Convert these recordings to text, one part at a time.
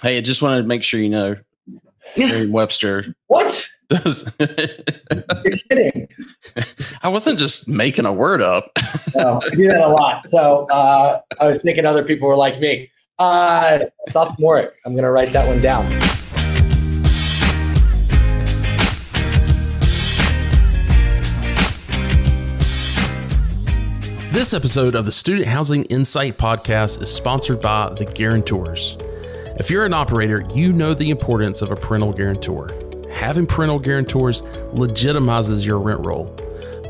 Hey, I just wanted to make sure you know, Merriam-Webster. What? Does. You're kidding. I wasn't just making a word up. No, I do that a lot. So I was thinking other people were like me. Sophomoric. I'm going to write that one down. This episode of the Student Housing Insight Podcast is sponsored by TheGuarantors. If you're an operator, you know the importance of a parental guarantor. Having parental guarantors legitimizes your rent roll.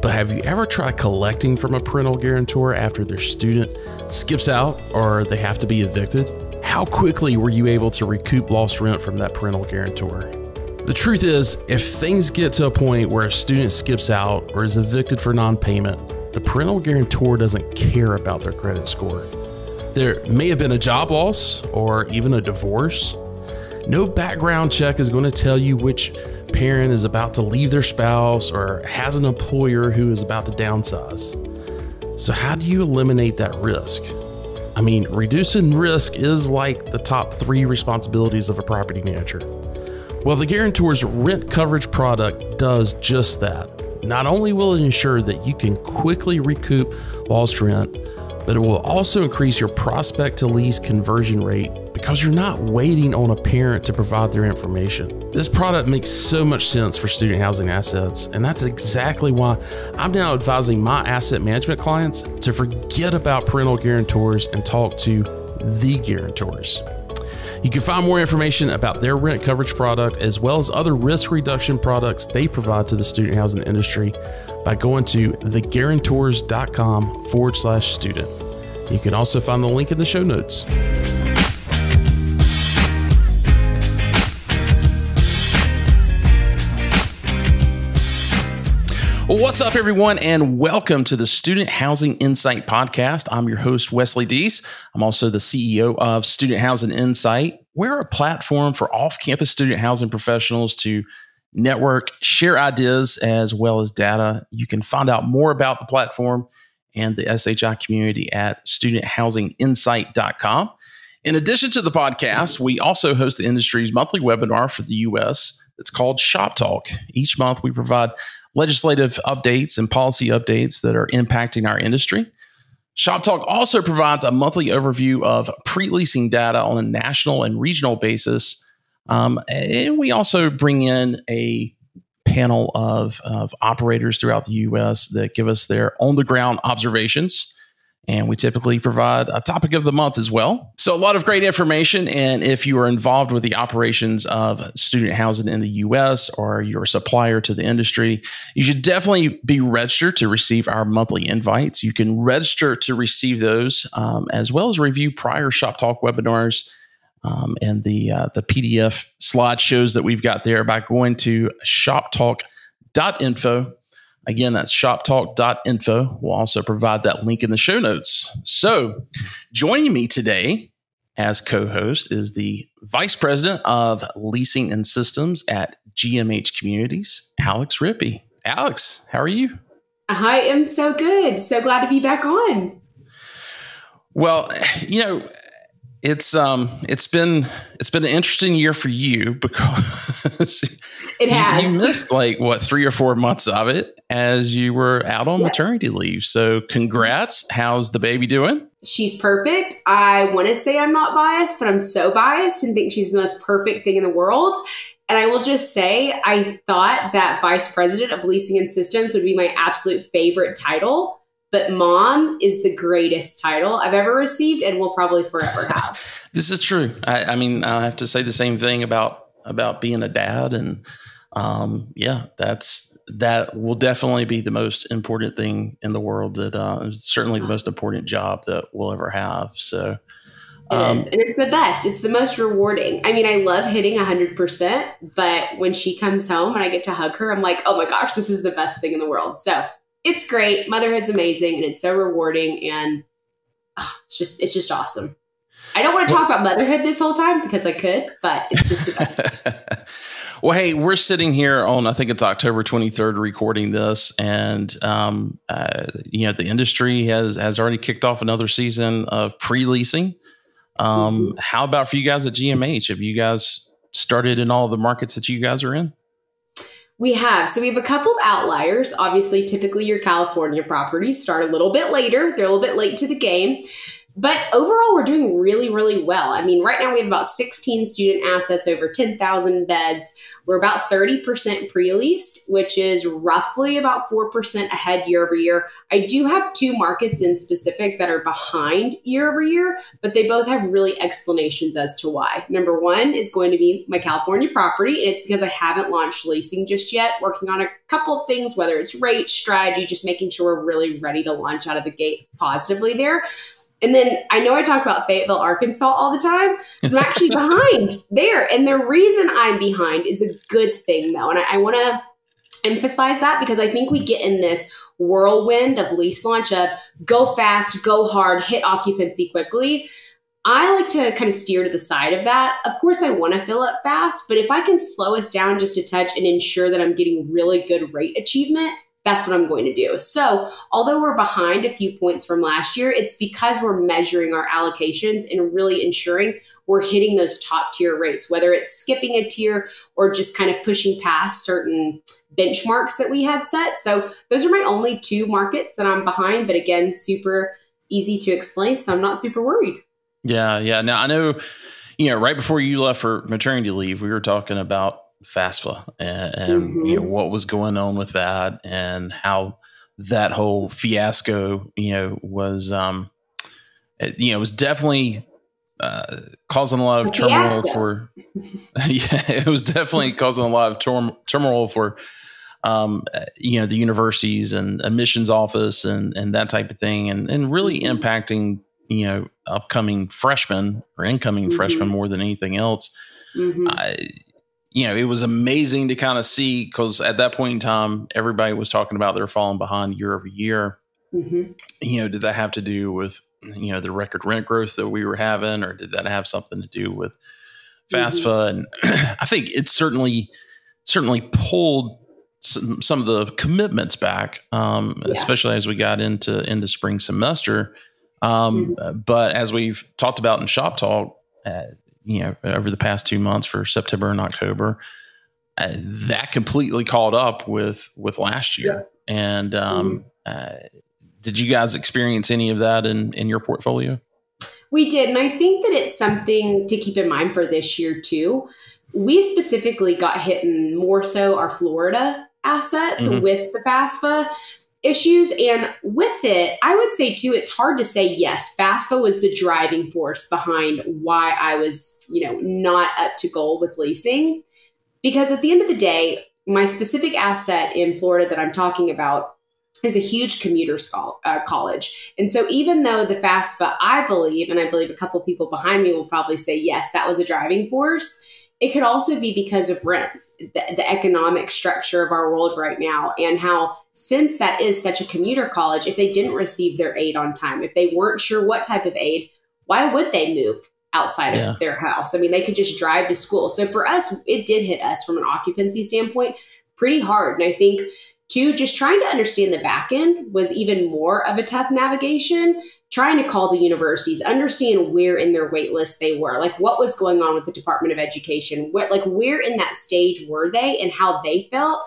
But have you ever tried collecting from a parental guarantor after their student skips out or they have to be evicted? How quickly were you able to recoup lost rent from that parental guarantor? The truth is, if things get to a point where a student skips out or is evicted for non-payment, the parental guarantor doesn't care about their credit score. There may have been a job loss or even a divorce. No background check is going to tell you which parent is about to leave their spouse or has an employer who is about to downsize. So how do you eliminate that risk? I mean, reducing risk is like the top 3 responsibilities of a property manager. Well, the Guarantor's rent coverage product does just that. Not only will it ensure that you can quickly recoup lost rent, but it will also increase your prospect to lease conversion rate because you're not waiting on a parent to provide their information. This product makes so much sense for student housing assets, and that's exactly why I'm now advising my asset management clients to forget about parental guarantors and talk to the Guarantors. You can find more information about their rent coverage product as well as other risk reduction products they provide to the student housing industry by going to theguarantors.com/student. You can also find the link in the show notes. Well, what's up, everyone, and welcome to the Student Housing Insight Podcast. I'm your host, Wesley Deese. I'm also the CEO of Student Housing Insight. We're a platform for off-campus student housing professionals to network, share ideas, as well as data. You can find out more about the platform and the SHI community at studenthousinginsight.com. In addition to the podcast, we also host the industry's monthly webinar for the U.S. It's called ShopTalk. Each month, we provide legislative updates and policy updates that are impacting our industry. ShopTalk also provides a monthly overview of pre-leasing data on a national and regional basis. And we also bring in a panel of operators throughout the U.S. that give us their on-the-ground observations. And we typically provide a topic of the month as well. So a lot of great information. And if you are involved with the operations of student housing in the U.S. or you're a supplier to the industry, you should definitely be registered to receive our monthly invites. You can register to receive those as well as review prior ShopTalk webinars and the PDF slideshows that we've got there by going to shoptalk.info. Again, that's shoptalk.info. We'll also provide that link in the show notes. So joining me today as co-host is the Vice President of Leasing and Systems at GMH Communities, Alex Rippy. Alex, how are you? I am so good. So glad to be back on. Well, you know, it's been an interesting year for you because it has. You missed 3 or 4 months of it as you were out on maternity leave. So congrats. How's the baby doing? She's perfect. I want to say I'm not biased, but I'm so biased and think she's the most perfect thing in the world. And I will just say, I thought that Vice President of Leasing and Systems would be my absolute favorite title. But mom is the greatest title I've ever received and will probably forever have. This is true. I mean, I have to say the same thing about being a dad. And that will definitely be the most important thing in the world. That is certainly the most important job that we'll ever have. So it is. And it's the best. It's the most rewarding. I mean, I love hitting 100%, but when she comes home and I get to hug her, I'm like, oh my gosh, this is the best thing in the world. So it's great. Motherhood's amazing and it's so rewarding and it's just awesome. I don't want to talk about motherhood this whole time because I could, but it's just the best. Well, hey, we're sitting here on, I think it's October 23rd recording this. And, the industry has already kicked off another season of pre-leasing. How about for you guys at GMH? Have you guys started in all of the markets that you guys are in? We have. So we have a couple of outliers. Obviously, typically your California properties start a little bit later. They're a little bit late to the game. But overall, we're doing really, really well. I mean, right now we have about 16 student assets, over 10,000 beds. We're about 30% pre-leased, which is roughly about 4% ahead year over year. I do have two markets in specific that are behind year over year, but they both have really explanations as to why. Number one is going to be my California property, and it's because I haven't launched leasing just yet, working on a couple of things, whether it's rate, strategy, just making sure we're really ready to launch out of the gate positively there. And then I know I talk about Fayetteville, Arkansas all the time. I'm actually behind there. And the reason I'm behind is a good thing, though. And I want to emphasize that because I think we get in this whirlwind of lease launch of go fast, go hard, hit occupancy quickly. I like to kind of steer to the side of that. Of course, I want to fill up fast, but if I can slow us down just a touch and ensure that I'm getting really good rate achievement, that's what I'm going to do. So although we're behind a few points from last year, it's because we're measuring our allocations and really ensuring we're hitting those top tier rates, whether it's skipping a tier or just kind of pushing past certain benchmarks that we had set. So those are my only two markets that I'm behind, but again, super easy to explain. So I'm not super worried. Yeah. Now I know, right before you left for maternity leave, we were talking about FAFSA and what was going on with that and how that whole fiasco, was, it was definitely causing a lot of turmoil for, it was definitely causing a lot of turmoil for, the universities and admissions office and that type of thing and really impacting, upcoming freshmen or incoming freshmen more than anything else. It was amazing to kind of see because at that point in time, everybody was talking about they're falling behind year over year. Did that have to do with, the record rent growth that we were having, or did that have something to do with FAFSA? And I think it certainly pulled some of the commitments back, especially as we got into spring semester. But as we've talked about in Shop Talk, over the past 2 months for September and October, that completely caught up with last year. And did you guys experience any of that in your portfolio? We did. And I think that it's something to keep in mind for this year too. We specifically got hit in more so our Florida assets with the FAFSA issues. And with it, I would say too, it's hard to say, yes, FAFSA was the driving force behind why I was, not up to goal with leasing. Because at the end of the day, my specific asset in Florida that I'm talking about is a huge commuter college. And so even though the FAFSA, I believe a couple people behind me will probably say, yes, that was a driving force. It could also be because of rents, the economic structure of our world right now, and how since that is such a commuter college, if they didn't receive their aid on time, if they weren't sure what type of aid, why would they move outside of their house? I mean, they could just drive to school. So for us, it did hit us from an occupancy standpoint pretty hard. And I think too, just trying to understand the back end was even more of a tough navigation. Trying to call the universities, understand where in their wait list they were, like what was going on with the Department of Education, where in that stage were they and how they felt.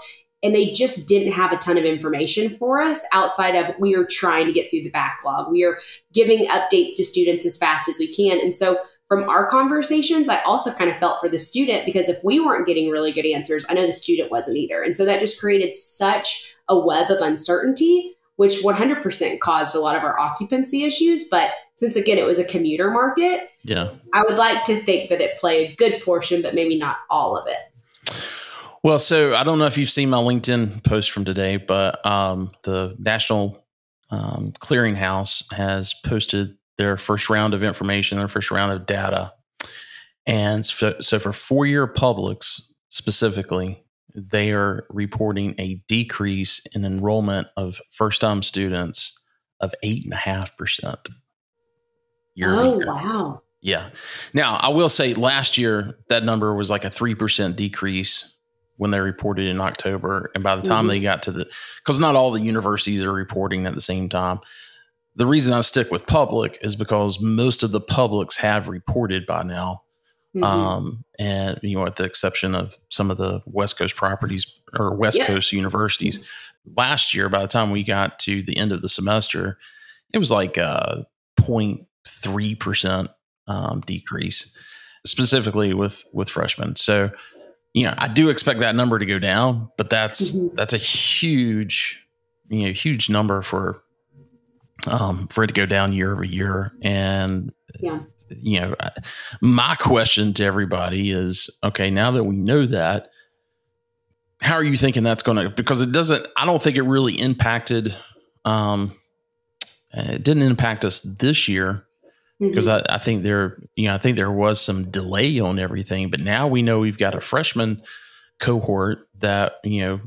And they just didn't have a ton of information for us outside of we are trying to get through the backlog. We are giving updates to students as fast as we can. And so from our conversations, I also kind of felt for the student because if we weren't getting really good answers, I know the student wasn't either. And so that just created such a web of uncertainty, which 100% caused a lot of our occupancy issues. But since, again, it was a commuter market, I would like to think that it played a good portion, but maybe not all of it. Well, so I don't know if you've seen my LinkedIn post from today, but the National Clearinghouse has posted their first round of information, their first round of data. And so for four-year publics specifically, they are reporting a decrease in enrollment of first-time students of 8.5% year over year. Wow. Yeah. Now, I will say last year, that number was like a 3% decrease when they reported in October. And by the time they got to because not all the universities are reporting at the same time. the reason I stick with public is because most of the publics have reported by now. And, you know, with the exception of some of the West Coast properties or West Coast universities. Last year, by the time we got to the end of the semester, it was like a 0.3% decrease, specifically with freshmen. So, you know, I do expect that number to go down, but that's a huge, you know, huge number for it to go down year over year. And you know, my question to everybody is, okay, now that we know that, how are you thinking that's going to, because I don't think it really impacted, it didn't impact us this year because I think there was some delay on everything, but now we know we've got a freshman cohort that, you know,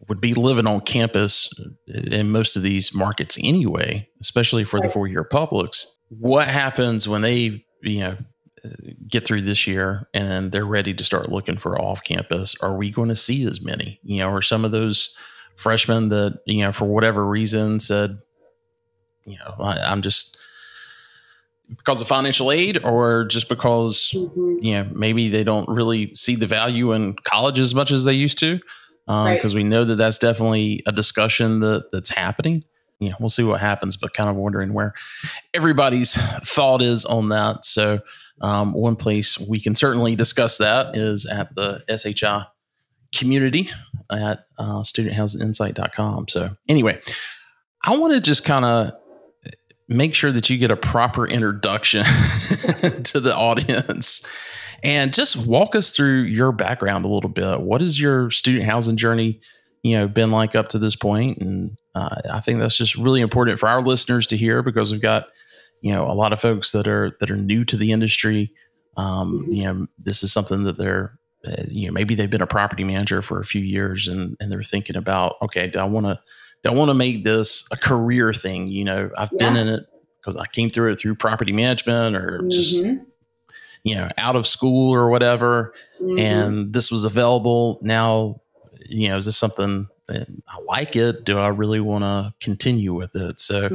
would be living on campus in most of these markets anyway, especially for the 4-year publics. What happens when they, you know, get through this year and they're ready to start looking for off campus? Are we going to see as many, you know, or some of those freshmen that, you know, for whatever reason said, you know, I'm just because of financial aid, or just because, you know, maybe they don't really see the value in college as much as they used to. Because we know that that's definitely a discussion that's happening. Yeah, we'll see what happens, but kind of wondering where everybody's thought is on that. So one place we can certainly discuss that is at the SHI community at studenthouseinsight.com. So anyway, I want to just kind of make sure that you get a proper introduction to the audience. And just walk us through your background a little bit. What is your student housing journey, you know, been like up to this point? And I think that's just really important for our listeners to hear, because we've got, you know, a lot of folks that are new to the industry. You know, this is something that they're, you know, maybe they've been a property manager for a few years and they're thinking about, okay, do I want to make this a career thing? You know, I've been in it because I came through it through property management or just, you know, out of school or whatever. And this was available. Now, you know, is this something that I like it? Do I really want to continue with it? So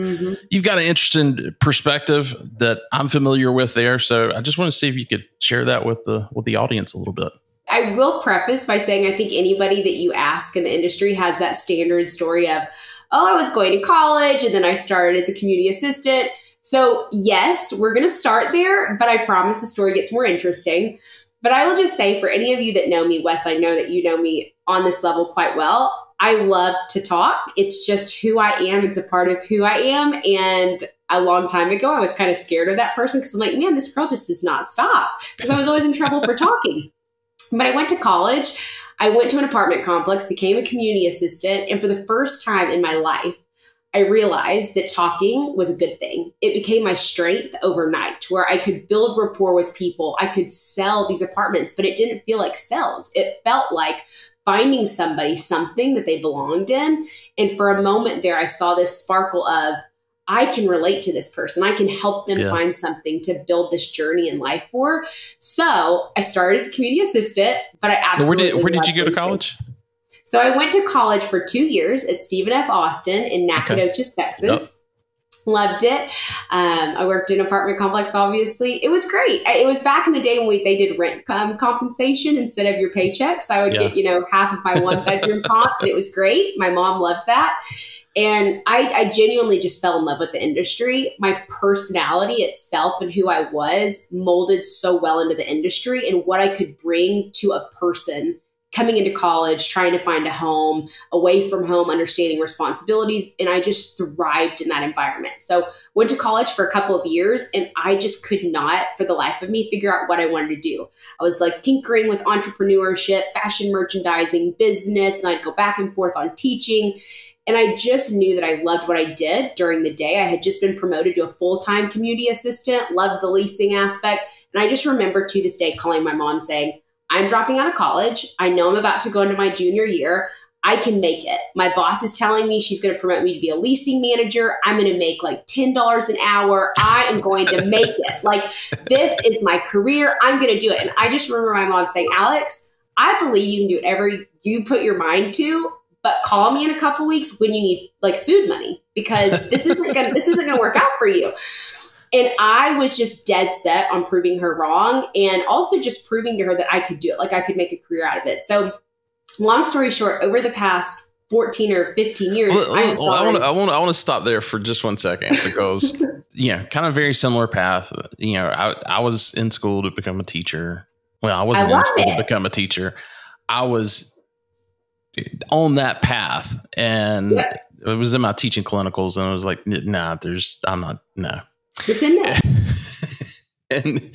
you've got an interesting perspective that I'm familiar with there. So I just want to see if you could share that with the audience a little bit. I will preface by saying, I think anybody that you ask in the industry has that standard story of, oh, I was going to college and then I started as a community assistant. So yes, we're going to start there, but I promise the story gets more interesting. But I will just say, for any of you that know me, Wes, I know that you know me on this level quite well. I love to talk. It's just who I am. It's a part of who I am. And a long time ago, I was kind of scared of that person because I'm like, man, this girl just does not stop, because I was always in trouble for talking. But I went to college. I went to an apartment complex, became a community assistant. And for the first time in my life, I realized that talking was a good thing. It became my strength overnight, where I could build rapport with people. I could sell these apartments, but it didn't feel like sales. It felt like finding somebody something that they belonged in. And for a moment there, I saw this sparkle of, I can relate to this person. I can help them find something to build this journey in life for. So I started as a community assistant, but I absolutely Where did you go to college? So I went to college for 2 years at Stephen F. Austin in Nacogdoches, Texas. Loved it. I worked in an apartment complex, obviously. It was great. It was back in the day when they did rent compensation instead of your paychecks. I would get, you know, half of my 1-bedroom comp, and it was great. My mom loved that. And I genuinely just fell in love with the industry. My personality itself and who I was molded so well into the industry and what I could bring to a person coming into college, trying to find a home, away from home, understanding responsibilities. And I just thrived in that environment. So went to college for a couple of years, and I just could not, for the life of me, figure out what I wanted to do. I was like tinkering with entrepreneurship, fashion merchandising, business, and I'd go back and forth on teaching. And I just knew that I loved what I did during the day. I had just been promoted to a full-time community assistant, loved the leasing aspect. And I just remember to this day calling my mom saying, I'm dropping out of college. I know I'm about to go into my junior year. I can make it. My boss is telling me she's going to promote me to be a leasing manager. I'm going to make like $10 an hour. I am going to make it. Like, this is my career. I'm going to do it. And I just remember my mom saying, Alex, I believe you can do whatever you put your mind to, but call me in a couple weeks when you need like food money, because this isn't gonna work out for you. And I was just dead set on proving her wrong, and also just proving to her that I could do it. Like I could make a career out of it. So long story short, over the past 14 or 15 years, I want to stop there for just 1 second, because kind of very similar path. I was in school to become a teacher. Well, I wasn't in school to become a teacher. I was on that path, and it was in my teaching clinicals, and I was like, nah, it's in there. And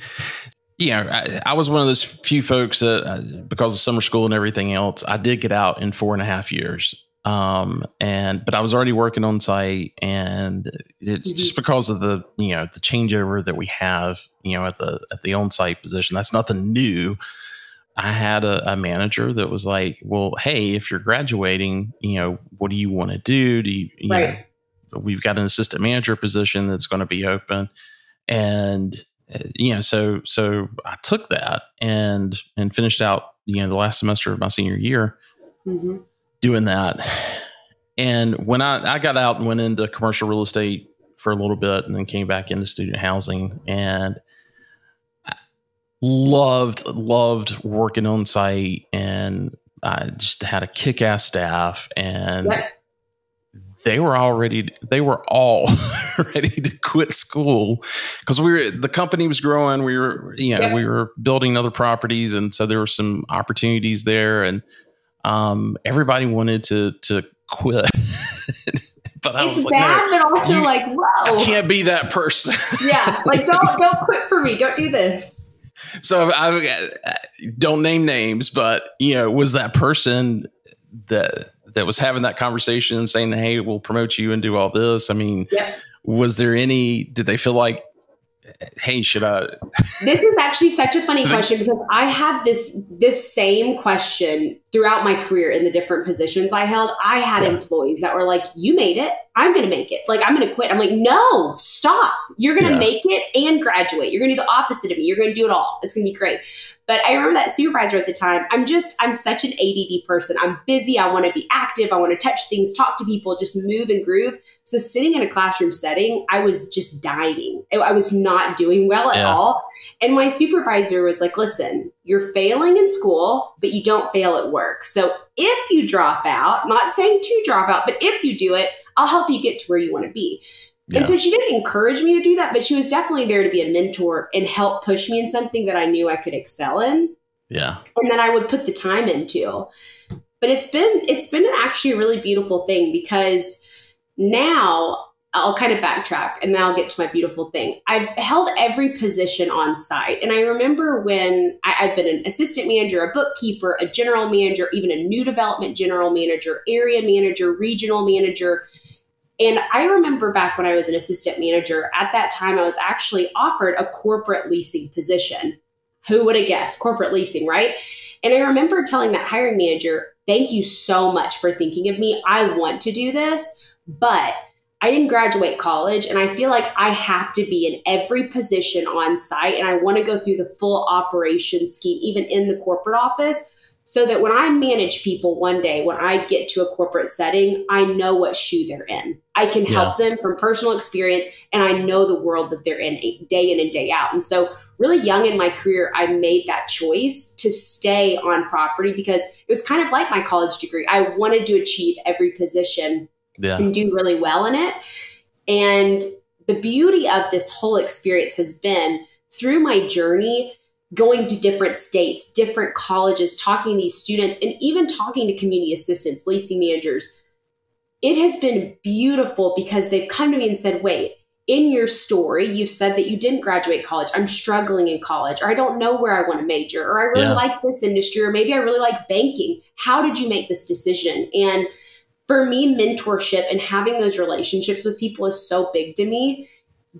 I was one of those few folks that, because of summer school and everything else, I did get out in 4.5 years. But I was already working on site, and just because of the changeover that we have, at the on-site position, that's nothing new. I had a manager that was like, well, hey, if you're graduating, what do you want to do? We've got an assistant manager position that's going to be open. And, so I took that and finished out, the last semester of my senior year doing that. And when I got out and went into commercial real estate for a little bit, and then came back into student housing, and I loved working on site, and I just had a kick-ass staff, and they were all ready to quit school, because the company was growing. We were, we were building other properties. And so there were some opportunities there, and everybody wanted to quit. But I was like, bad, but also like, whoa, I can't be that person. Like don't quit for me. Don't do this. So I don't name names, but was that person that was having that conversation and saying, hey, we'll promote you and do all this. I mean, was there did they feel like, hey, should I? This is actually such a funny question, because I had this same question throughout my career in the different positions I held. I had employees that were like, you made it, I'm going to make it. Like, I'm going to quit. I'm like, no, stop. You're going to make it and graduate. You're going to do the opposite of me. You're going to do it all. It's going to be great. But I remember that supervisor at the time. I'm such an ADD person. I'm busy. I want to be active. I want to touch things, talk to people, just move and groove. So sitting in a classroom setting, I was just dying. I was not doing well at all. And my supervisor was like, listen, you're failing in school, but you don't fail at work. So if you drop out, not saying to drop out, but if you do it, I'll help you get to where you want to be. And so she didn't encourage me to do that, but she was definitely there to be a mentor and help push me in something that I knew I could excel in. Yeah. And that I would put the time into. But it's been actually a really beautiful thing, because now I'll kind of backtrack and then I'll get to my beautiful thing. I've held every position on site. And I remember when I've been an assistant manager, a bookkeeper, a general manager, even a new development general manager, area manager, regional manager. And I remember back when I was an assistant manager, at that time, I was actually offered a corporate leasing position. Who would have guessed? Corporate leasing, right? And I remember telling that hiring manager, thank you so much for thinking of me. I want to do this, but I didn't graduate college, and I feel like I have to be in every position on site, and I want to go through the full operation scheme, even in the corporate office, so that when I manage people one day, when I get to a corporate setting, I know what shoe they're in. I can help them from personal experience, and I know the world that they're in and day out. And so really young in my career, I made that choice to stay on property, because it was kind of like my college degree. I wanted to achieve every position and do really well in it. And the beauty of this whole experience has been, through my journey, going to different states, different colleges, talking to these students, and even talking to community assistants, leasing managers, it has been beautiful, because they've come to me and said, wait, in your story, you've said that you didn't graduate college. I'm struggling in college, or I don't know where I want to major, or I really like this industry, or maybe I really like banking. How did you make this decision? And for me, mentorship and having those relationships with people is so big to me.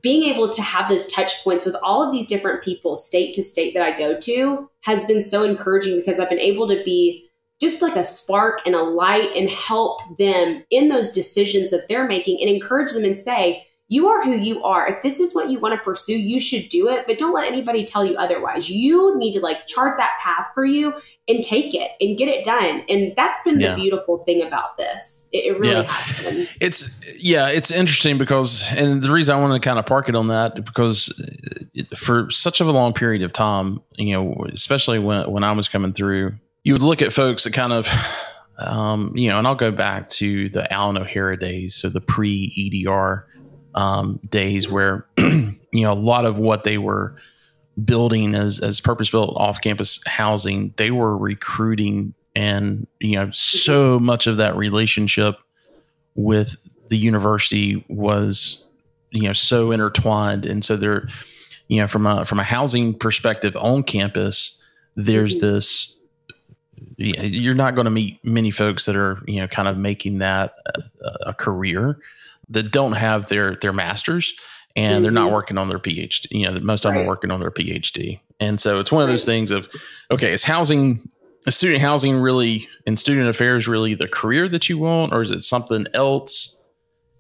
Being able to have those touch points with all of these different people, state to state, that I go to, has been so encouraging, because I've been able to be just like a spark and a light and help them in those decisions that they're making, and encourage them and say, you are who you are. If this is what you want to pursue, you should do it, but don't let anybody tell you otherwise. You need to like chart that path for you and take it and get it done. And that's been the beautiful thing about this. It really has been. It's interesting because, and the reason I want to kind of park it on that, because for such of a long period of time, you know, especially when I was coming through, you would look at folks that kind of, you know, and I'll go back to the Allen O'Hara days. So the pre-EDR days where, you know, a lot of what they were building as purpose-built off-campus housing, they were recruiting, and, you know, so much of that relationship with the university was, you know, so intertwined. And so there, you know, from a housing perspective on campus, there's this, you're not going to meet many folks that are, you know, kind of making that a career, that don't have their masters, and they're not working on their PhD. You know, most of them are working on their PhD. And so it's one of those things of, okay, is student housing really, and student affairs really the career that you want, or is it something else?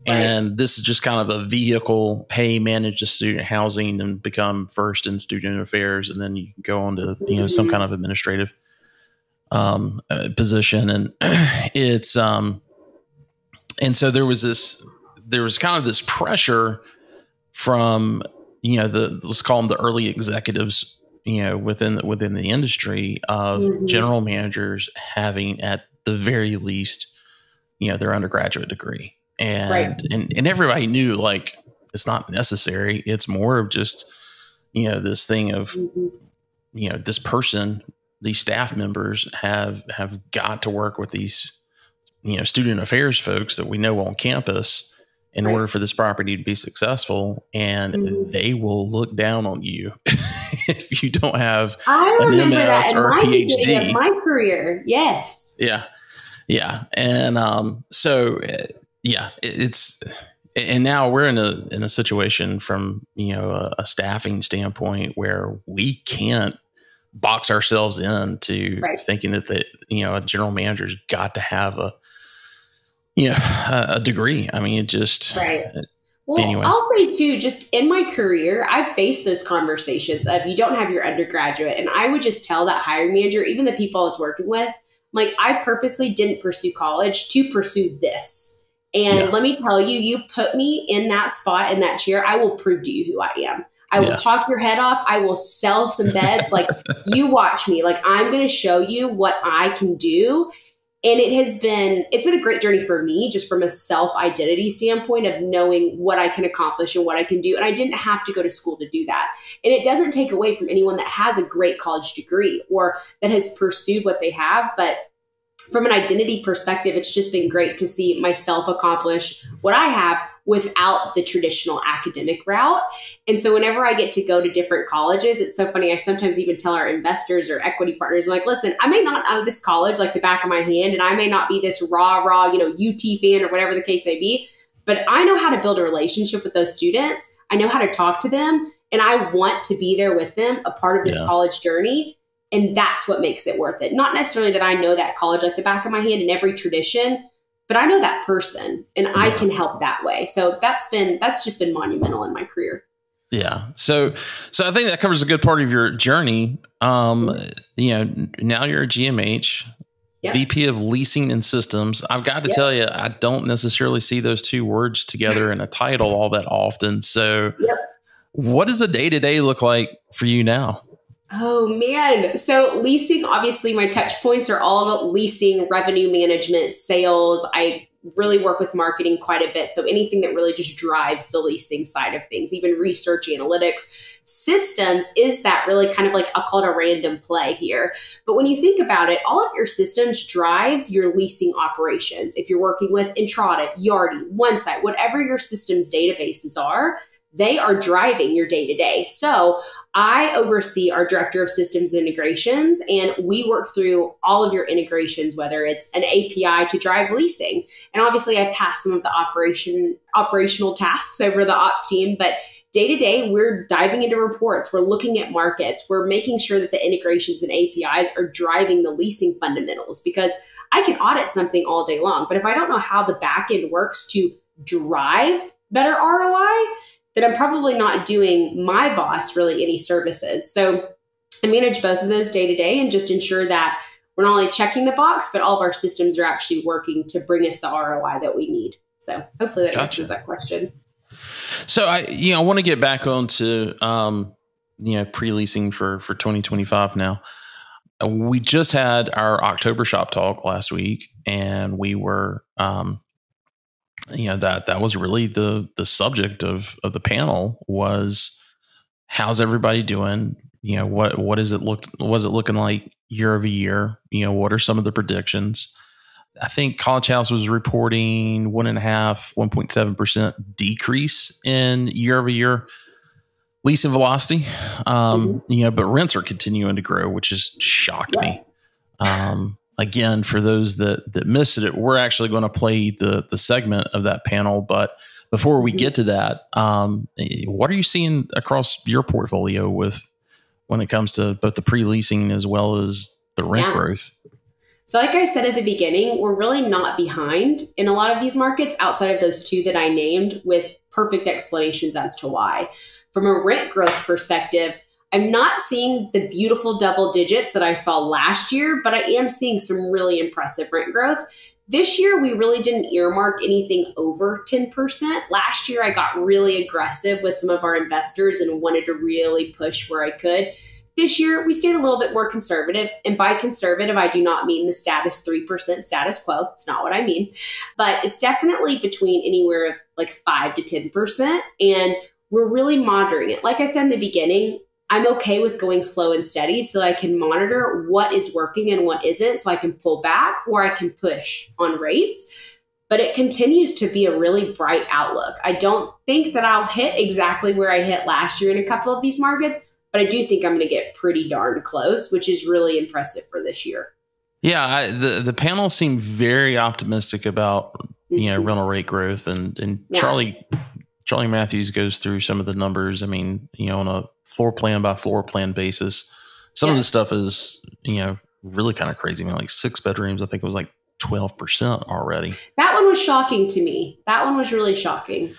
And this is just kind of a vehicle. Hey, manage the student housing and become first in student affairs, and then you can go on to, you know, some kind of administrative position. And it's and so there was kind of this pressure from, you know, let's call them the early executives, you know, within the industry, of general managers having at the very least, you know, their undergraduate degree. And and everybody knew, like, it's not necessary. It's more of just, you know, this thing of, you know, this person, these staff members have got to work with these, you know, student affairs folks that we know on campus in order for this property to be successful. And they will look down on you if you don't have an MS or a PhD. My career. Yes. Yeah. Yeah. And so it's, and now we're in a situation from, you know, a staffing standpoint where we can't box ourselves into thinking that you know, a general manager's got to have a degree. I mean, it just, well, anyway. I'll say too, just in my career, I've faced those conversations of, you don't have your undergraduate. And I would just tell that hiring manager, even the people I was working with, like, I purposely didn't pursue college to pursue this. And let me tell you, you put me in that spot, in that chair, I will prove to you who I am. I will talk your head off. I will sell some beds. Like, you watch me. Like, I'm going to show you what I can do. And it's been a great journey for me, just from a self-identity standpoint of knowing what I can accomplish and what I can do. And I didn't have to go to school to do that. And it doesn't take away from anyone that has a great college degree or that has pursued what they have. But from an identity perspective, it's just been great to see myself accomplish what I have without the traditional academic route. And so whenever I get to go to different colleges, it's so funny. I sometimes even tell our investors or equity partners, I'm like, listen, I may not know this college like the back of my hand, and I may not be this raw, you know, UT fan or whatever the case may be, but I know how to build a relationship with those students. I know how to talk to them, and I want to be there with them, a part of this college journey. And that's what makes it worth it. Not necessarily that I know that college like the back of my hand in every tradition, but I know that person, and I can help that way. So that's just been monumental in my career. Yeah. So I think that covers a good part of your journey. You know, now you're a GMH, VP of Leasing and Systems. I've got to tell you, I don't necessarily see those two words together in a title all that often. So what does a day-to-day look like for you now? Oh, man. So leasing, obviously my touch points are all about leasing, revenue management, sales. I really work with marketing quite a bit. So anything that really just drives the leasing side of things, even research, analytics, systems is that really kind of like, I'll call it a random play here. But when you think about it, all of your systems drives your leasing operations. If you're working with Entrata, Yardi, OneSite, whatever your systems databases are, they are driving your day-to-day. So I oversee our director of systems integrations, and we work through all of your integrations, whether it's an API to drive leasing. And obviously I pass some of the operational tasks over to the ops team, but day to day, we're diving into reports. We're looking at markets. We're making sure that the integrations and APIs are driving the leasing fundamentals, because I can audit something all day long, but if I don't know how the back end works to drive better ROI, then I'm probably not doing my boss really any services. So I manage both of those day to day and just ensure that we're not only checking the box, but all of our systems are actually working to bring us the ROI that we need. So hopefully that answers that question. So I want to get back onto, pre-leasing for 2025 now. We just had our October Shop Talk last week, and we were, that was really the subject of the panel was, how's everybody doing? What is it looking like year over year? What are some of the predictions? I think College House was reporting 1.7% decrease in year over year leasing velocity. But rents are continuing to grow, which has shocked me. Again, for those that missed it, we're actually going to play the segment of that panel. But before we get to that, what are you seeing across your portfolio when it comes to both the pre-leasing as well as the rent growth? So like I said at the beginning, we're really not behind in a lot of these markets outside of those two that I named, with perfect explanations as to why. From a rent growth perspective, I'm not seeing the beautiful double digits that I saw last year, but I am seeing some really impressive rent growth. This year, we really didn't earmark anything over 10%. Last year, I got really aggressive with some of our investors and wanted to really push where I could. This year, we stayed a little bit more conservative. And by conservative, I do not mean the status 3% status quo. It's not what I mean. But it's definitely between anywhere of like 5 to 10%. And we're really monitoring it. Like I said in the beginning, I'm okay with going slow and steady so I can monitor what is working and what isn't, so I can pull back or I can push on rates. But it continues to be a really bright outlook. I don't think that I'll hit exactly where I hit last year in a couple of these markets, but I do think I'm going to get pretty darn close, which is really impressive for this year. Yeah, the panel seemed very optimistic about rental rate growth, and Charlie Matthews goes through some of the numbers. I mean, on a floor plan by floor plan basis, some of the stuff is, really kind of crazy. I mean, like 6 bedrooms, I think it was like 12% already. That one was shocking to me. That one was really shocking.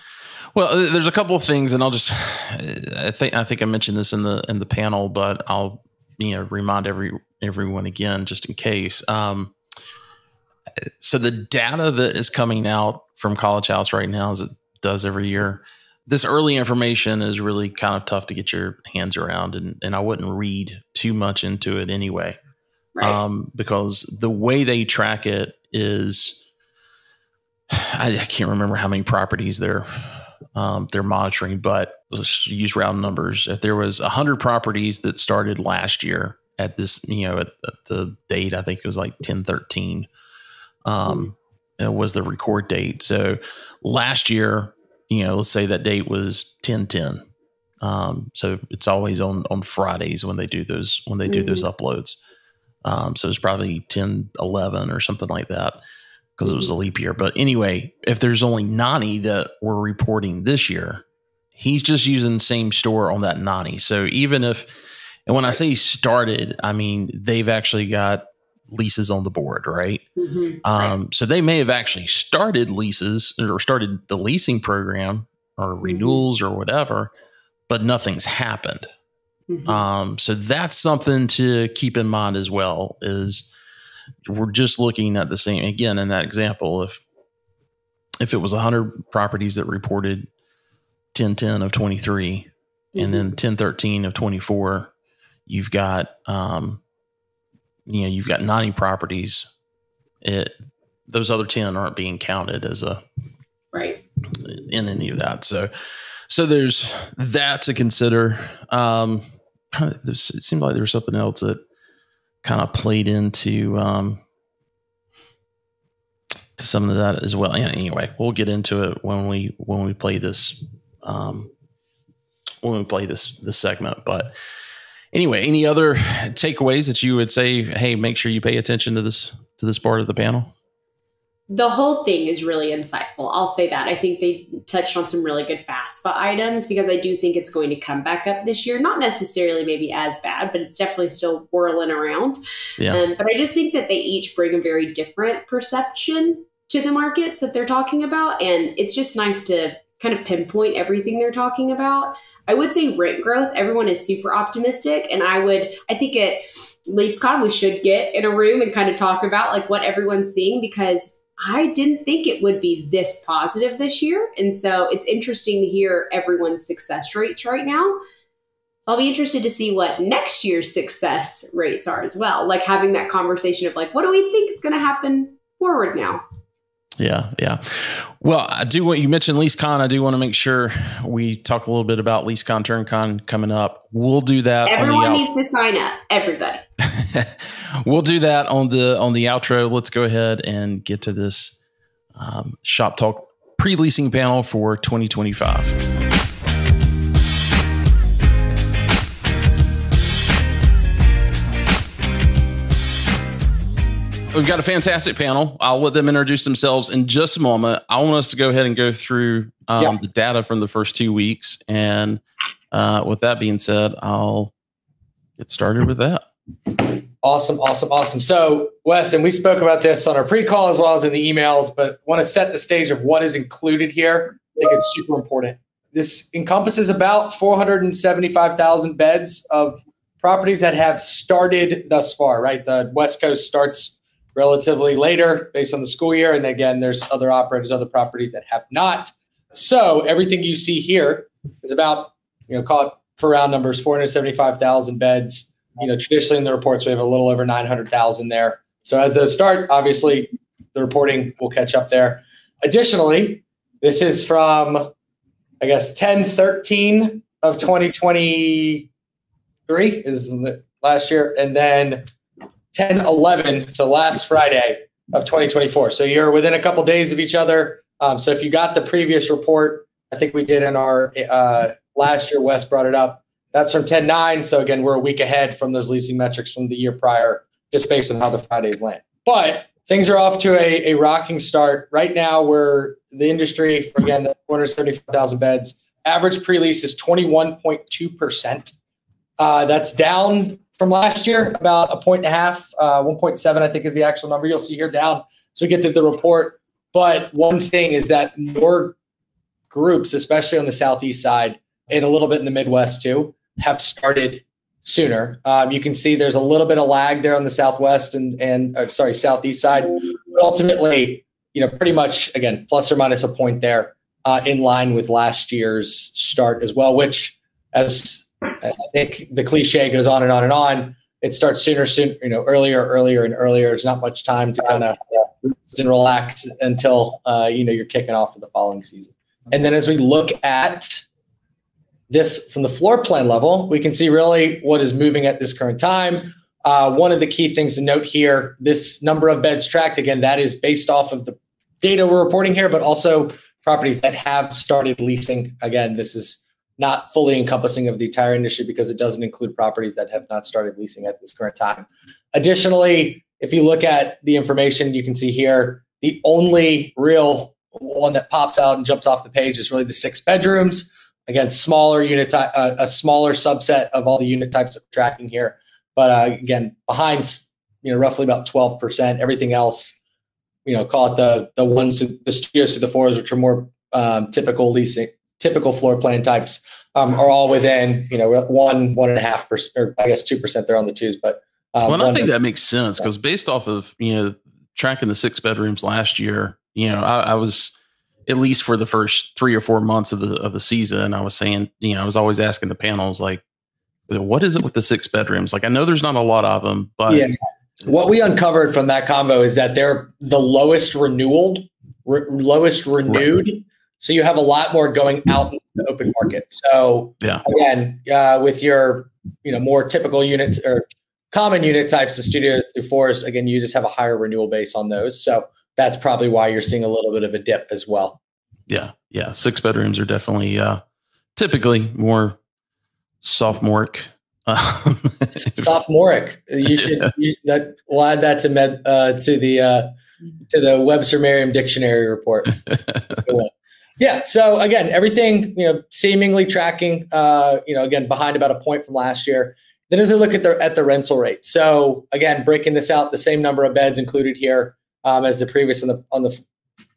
Well, there's a couple of things, and I think I mentioned this in the panel, but I'll, remind everyone again, just in case. So the data that is coming out from College House right now, as it does every year, this early information is really kind of tough to get your hands around, and I wouldn't read too much into it anyway. Right. Because the way they track it is, I can't remember how many properties they're monitoring, but let's use round numbers. If there was 100 properties that started last year at this, at the date, I think it was like 10/13, it was the record date. So last year, let's say that date was 10/10. So it's always on Fridays when they do those uploads. So it's probably 10/11 or something like that, because it was a leap year. But anyway, if there's only 90 that we're reporting this year, he's just using the same store on that 90. So even if, and when I say started, I mean, they've actually got leases on the board, right? So they may have actually started leases or started the leasing program or renewals or whatever, but nothing's happened. So that's something to keep in mind as well, is we're just looking at the same, again, in that example, if it was 100 properties that reported 10/10 of 23 and then 10/13 of 24, you've got, you've got 90 properties. Those other 10 aren't being counted as in any of that. So there's that to consider. It seemed like there was something else that kind of played into to some of that as well. Yeah, anyway, we'll get into it when we play this this segment. But anyway, any other takeaways that you would say, hey, make sure you pay attention to this part of the panel? The whole thing is really insightful. I'll say that. I think they touched on some really good FAFSA items, because I do think it's going to come back up this year. Not necessarily maybe as bad, but it's definitely still whirling around. But I just think that they each bring a very different perception to the markets that they're talking about. And it's just nice to kind of pinpoint everything they're talking about. I would say rent growth, everyone is super optimistic. And I think at LeaseCon, we should get in a room and kind of talk about like what everyone's seeing, because I didn't think it would be this positive this year. And so it's interesting to hear everyone's success rates right now. So I'll be interested to see what next year's success rates are as well. Like having that conversation of like, what do we think is going to happen forward now? Yeah. Well, I do want, you mentioned LeaseCon. I do want to make sure we talk a little bit about LeaseCon+TurnCon coming up. We'll do that. Everyone needs to sign up. Everybody. We'll do that on the outro. Let's go ahead and get to this Shop Talk pre-leasing panel for 2025. We've got a fantastic panel. I'll let them introduce themselves in just a moment. I want us to go ahead and go through the data from the first 2 weeks. And with that being said, I'll get started with that. Awesome. So, Wes, and we spoke about this on our pre-call as well as in the emails, but want to set the stage of what is included here. I think it's super important. This encompasses about 475,000 beds of properties that have started thus far, right? The West Coast starts relatively later based on the school year. And again, there's other operators, other properties that have not. So everything you see here is about, call it for round numbers, 475,000 beds. Traditionally in the reports, we have a little over 900,000 there. So as those start, obviously the reporting will catch up there. Additionally, this is from, 10/13 of 2023 is last year. And then 10/11, so last Friday of 2024. So you're within a couple days of each other. So if you got the previous report, I think we did in our last year, Wes brought it up. That's from 10/9. So again, we're a week ahead from those leasing metrics from the year prior, just based on how the Fridays land. But things are off to a rocking start. Right now, we're the industry, for again, the 475,000 beds. Average pre-lease is 21.2%. That's down from last year, about 1.5, 1.7, I think is the actual number you'll see here down. So we get to the report. But one thing is that more groups, especially on the Southeast side and a little bit in the Midwest too, have started sooner. You can see there's a little bit of lag there on the Southwest and Southeast side. But ultimately, pretty much, again, plus or minus a point there in line with last year's start as well, which as I think the cliche goes on and on and on. It starts sooner, earlier and earlier. There's not much time to kind of and relax until you're kicking off for the following season. And then as we look at this from the floor plan level, we can see really what is moving at this current time. One of the key things to note here, this number of beds tracked, again, that is based off of the data we're reporting here, but also properties that have started leasing. Again, this is not fully encompassing of the entire industry because it doesn't include properties that have not started leasing at this current time. Additionally, if you look at the information, you can see here, the only real one that pops out and jumps off the page is really the 6 bedrooms. Again, smaller unit type, a smaller subset of all the unit types that we're tracking here. But again, behind, roughly about 12%. Everything else, call it the ones, the studios to the 4s, which are more typical floor plan types, are all within, 1.5%, or I guess 2% there on the 2s. But I think that makes sense because based off of tracking the 6 bedrooms last year, I was, at least for the first 3 or 4 months of the season, I was saying, I was always asking the panels like, what is it with the 6 bedrooms? Like, I know there's not a lot of them, but what we uncovered from that combo is that they're the lowest renewed. Right. So you have a lot more going out in the open market. So again, with your, more typical units or common unit types of studios through 4s, again, you just have a higher renewal base on those. So that's probably why you're seeing a little bit of a dip as well. Yeah. 6 bedrooms are definitely typically more sophomoric. Sophomoric. You should. We'll add that to the Webster Merriam Dictionary report. Yeah. So again, everything seemingly tracking. Again, behind about a point from last year. Then as I look at the rental rate. So again, breaking this out, the same number of beds included here as the previous on the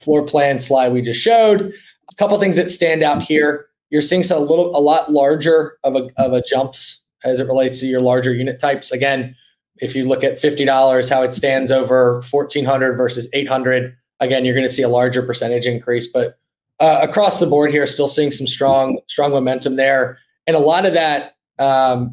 floor plan slide we just showed. A couple things that stand out here. You're seeing a lot larger of a jumps as it relates to your larger unit types. Again, if you look at $50, how it stands over $1,400 versus $800, again, you're going to see a larger percentage increase. But across the board here, still seeing some strong momentum there. And a lot of that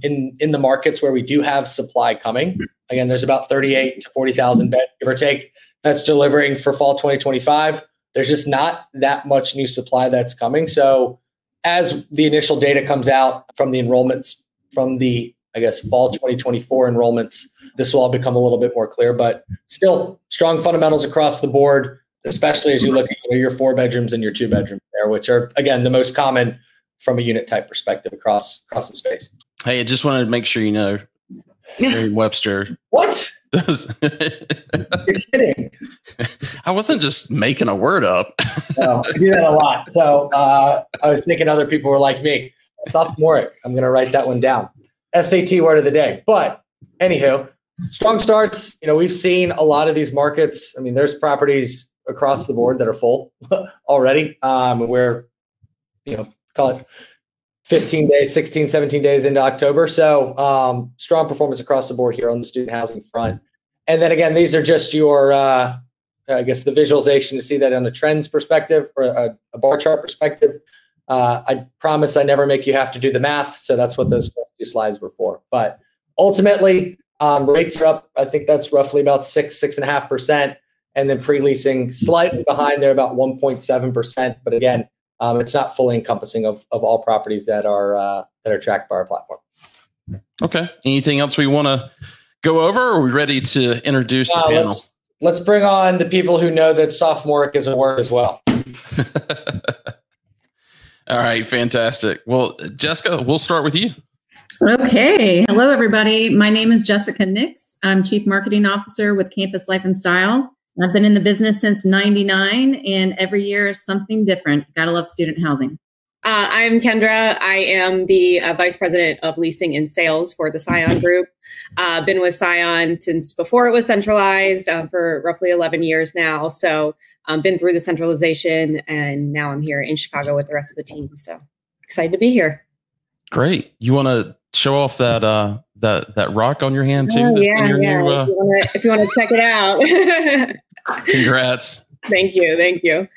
in the markets where we do have supply coming. Again, there's about 38 to 40,000 beds, give or take, that's delivering for fall 2025. There's just not that much new supply that's coming. So as the initial data comes out from the enrollments from the, I guess, fall 2024 enrollments, this will all become a little bit more clear, but still strong fundamentals across the board, especially as you look at your 4 bedrooms and your 2 bedrooms there, which are, again, the most common from a unit type perspective across the space. Hey, I just wanted to make sure you know, Merriam-Webster. What? You're kidding. I wasn't just making a word up. No, I do that a lot. So I was thinking other people were like me. Sophomoric. I'm going to write that one down. SAT word of the day. But anywho, strong starts. We've seen a lot of these markets. I mean, there's properties across the board that are full already. We're, call it 15 days, 16, 17 days into October. So strong performance across the board here on the student housing front. And then again, these are just your, I guess, the visualization to see that on a trends perspective or a bar chart perspective. I promise I never make you have to do the math. So that's what those 2 slides were for. But ultimately, rates are up. I think that's roughly about 6.5%. And then pre-leasing slightly behind there, about 1.7%. But again, it's not fully encompassing of all properties that are tracked by our platform. Okay. Anything else we want to go over? Or are we ready to introduce the panel? Let's bring on the people who know that sophomoric is a word as well. All right. Fantastic. Well, Jessica, we'll start with you. Okay. Hello, everybody. My name is Jessica Nix. I'm Chief Marketing Officer with Campus Life and Style. I've been in the business since '99, and every year is something different. Gotta love student housing. I'm Kendra. I am the Vice President of Leasing and Sales for the Scion Group. Been with Scion since before it was centralized for roughly 11 years now. So been through the centralization, and now I'm here in Chicago with the rest of the team. So excited to be here. Great. You want to show off that rock on your hand too? Oh, that's yeah, in your yeah. New, if you want to check it out. Congrats. Thank you.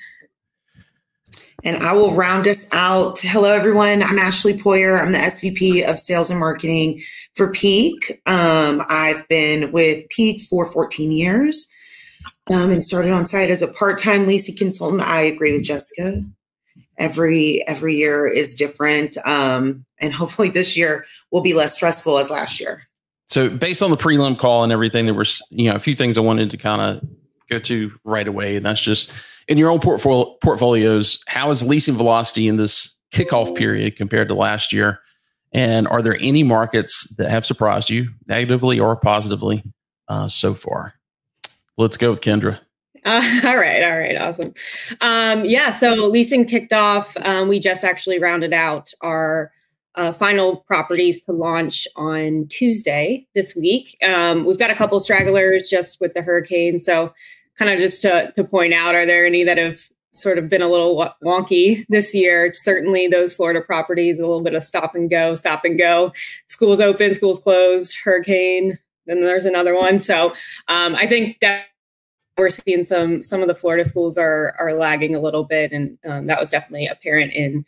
And I will round us out. Hello, everyone. I'm Ashley Poyer. I'm the SVP of Sales and Marketing for Peak. I've been with Peak for 14 years and started on site as a part-time leasing consultant. I agree with Jessica. Every year is different. And hopefully this year will be less stressful as last year. So based on the prelim call and everything, there was, a few things I wanted to kind of go to right away. And that's just in your own portfolios, how is leasing velocity in this kickoff period compared to last year? And are there any markets that have surprised you negatively or positively so far? Let's go with Kendra. All right. Awesome. So leasing kicked off. We just actually rounded out our final properties to launch on Tuesday this week. We've got a couple stragglers just with the hurricane. So kind of just to point out, are there any that have sort of been a little wonky this year? Certainly those Florida properties, a little bit of stop and go. Schools open, schools closed, hurricane, then there's another one. So I think that we're seeing some of the Florida schools are lagging a little bit. And that was definitely apparent in,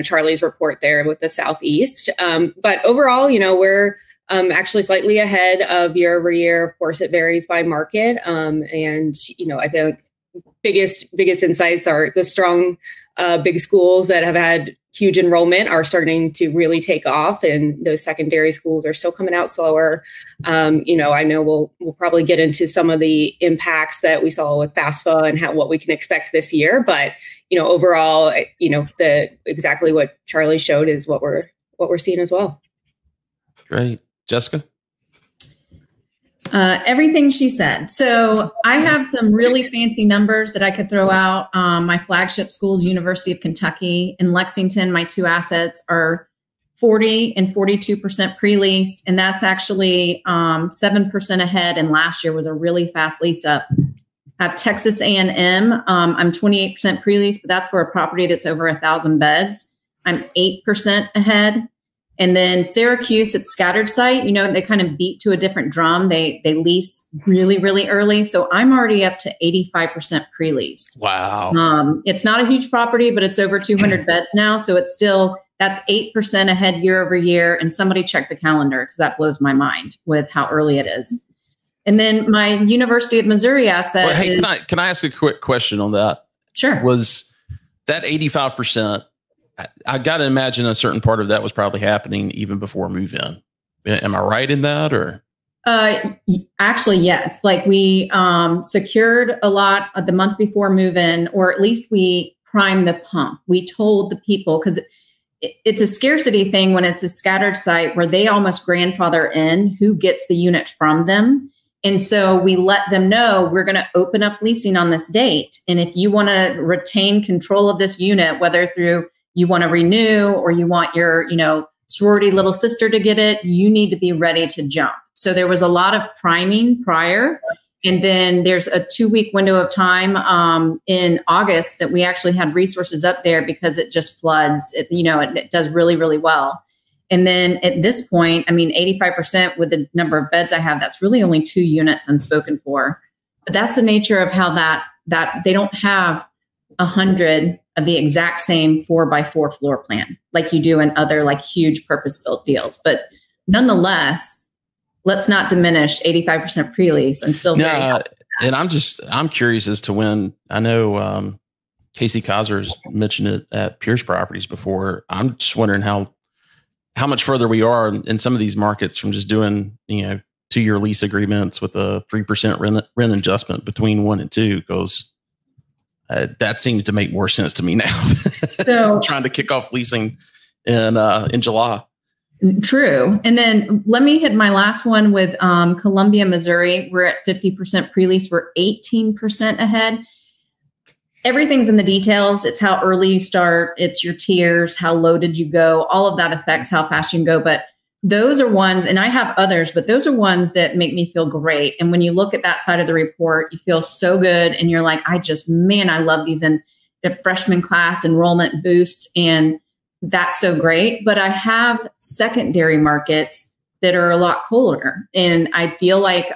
Charlie's report there with the Southeast. But overall, we're actually slightly ahead of year over year. Of course, it varies by market. I think biggest insights are the strong big schools that have had huge enrollment are starting to really take off, and those secondary schools are still coming out slower. I know we'll probably get into some of the impacts that we saw with FAFSA and what we can expect this year. But overall, exactly what Charlie showed is what we're seeing as well. Great, Jessica. Everything she said. So I have some really fancy numbers that I could throw out. My flagship schools, University of Kentucky and Lexington, my 2 assets are 40 and 42% pre-leased. And that's actually 7% ahead. And last year was a really fast lease up. I have Texas A&M. I'm 28% pre-lease, but that's for a property that's over 1,000 beds. I'm 8% ahead. And then Syracuse, it's scattered site. You know, they kind of beat to a different drum. They lease really, really early. So I'm already up to 85% pre-leased. Wow. It's not a huge property, but it's over 200 beds now. So it's still, that's 8% ahead year over year. And somebody check the calendar because that blows my mind with how early it is. And then my University of Missouri asset. Well, hey, can I ask a quick question on that? Sure. Was that 85%? I got to imagine a certain part of that was probably happening even before move-in. Am I right in that, or? Actually, yes. Like we secured a lot of the month before move-in, or at least we primed the pump. We told the people, because it's a scarcity thing when it's a scattered site where they almost grandfather in who gets the unit from them. And so we let them know we're going to open up leasing on this date. And if you want to retain control of this unit, whether through you want to renew or you want your, sorority little sister to get it, you need to be ready to jump. So there was a lot of priming prior. And then there's a 2-week window of time in August that we actually had resources up there because it just floods. It does really, really well. And then at this point, 85% with the number of beds I have, that's really only 2 units unspoken for. But that's the nature of how that they don't have 100 of the exact same 4x4 floor plan like you do in other like huge purpose-built deals. But nonetheless, let's not diminish 85% pre-lease. I'm still very happy with that. And I'm curious as to when. I know Casey Kaiser's mentioned it at Pierce Properties before. I'm just wondering how much further we are in some of these markets from just doing 2-year lease agreements with a 3% rent adjustment between 1 and 2, because that seems to make more sense to me now. So trying to kick off leasing in July. True. And then let me hit my last one with Columbia, Missouri. We're at 50% pre-lease. We're 18% ahead. Everything's in the details. It's how early you start. It's your tiers. How low did you go? All of that affects how fast you can go. But those are ones, and I have others, but those are ones that make me feel great. And when you look at that side of the report, you feel so good. And you're like, I love these. And the freshman class enrollment boost. And that's so great. But I have secondary markets that are a lot colder. And I feel like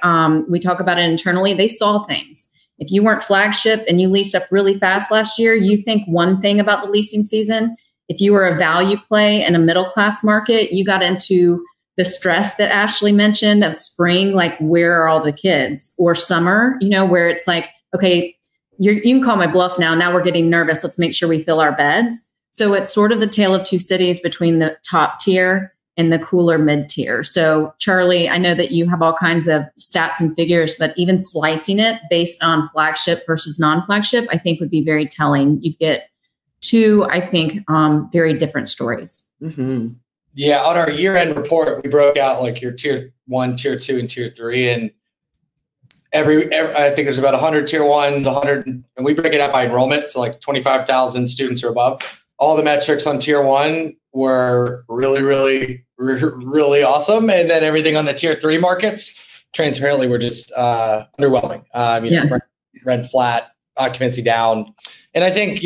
we talk about it internally. They saw things. If you weren't flagship and you leased up really fast last year, you think one thing about the leasing season. If you were a value play in a middle class market, you got into the stress that Ashley mentioned of spring, like where are all the kids, or summer, where it's like, okay, you can call my bluff now. Now we're getting nervous. Let's make sure we fill our beds. So it's sort of the tale of 2 cities between the top tier and the cooler mid tier. So Charlie, I know that you have all kinds of stats and figures, but even slicing it based on flagship versus non-flagship, I think would be very telling. You get 2, I think, very different stories. Mm-hmm. Yeah. On our year-end report, we broke out like your tier 1, tier 2, and tier 3. And every I think there's about 100 tier 1s, 100, and we break it out by enrollment. So like 25,000 students or above. All the metrics on tier 1 were really, really, really awesome. And then everything on the tier 3 markets, transparently, were just underwhelming. Rent flat, occupancy down. And I think,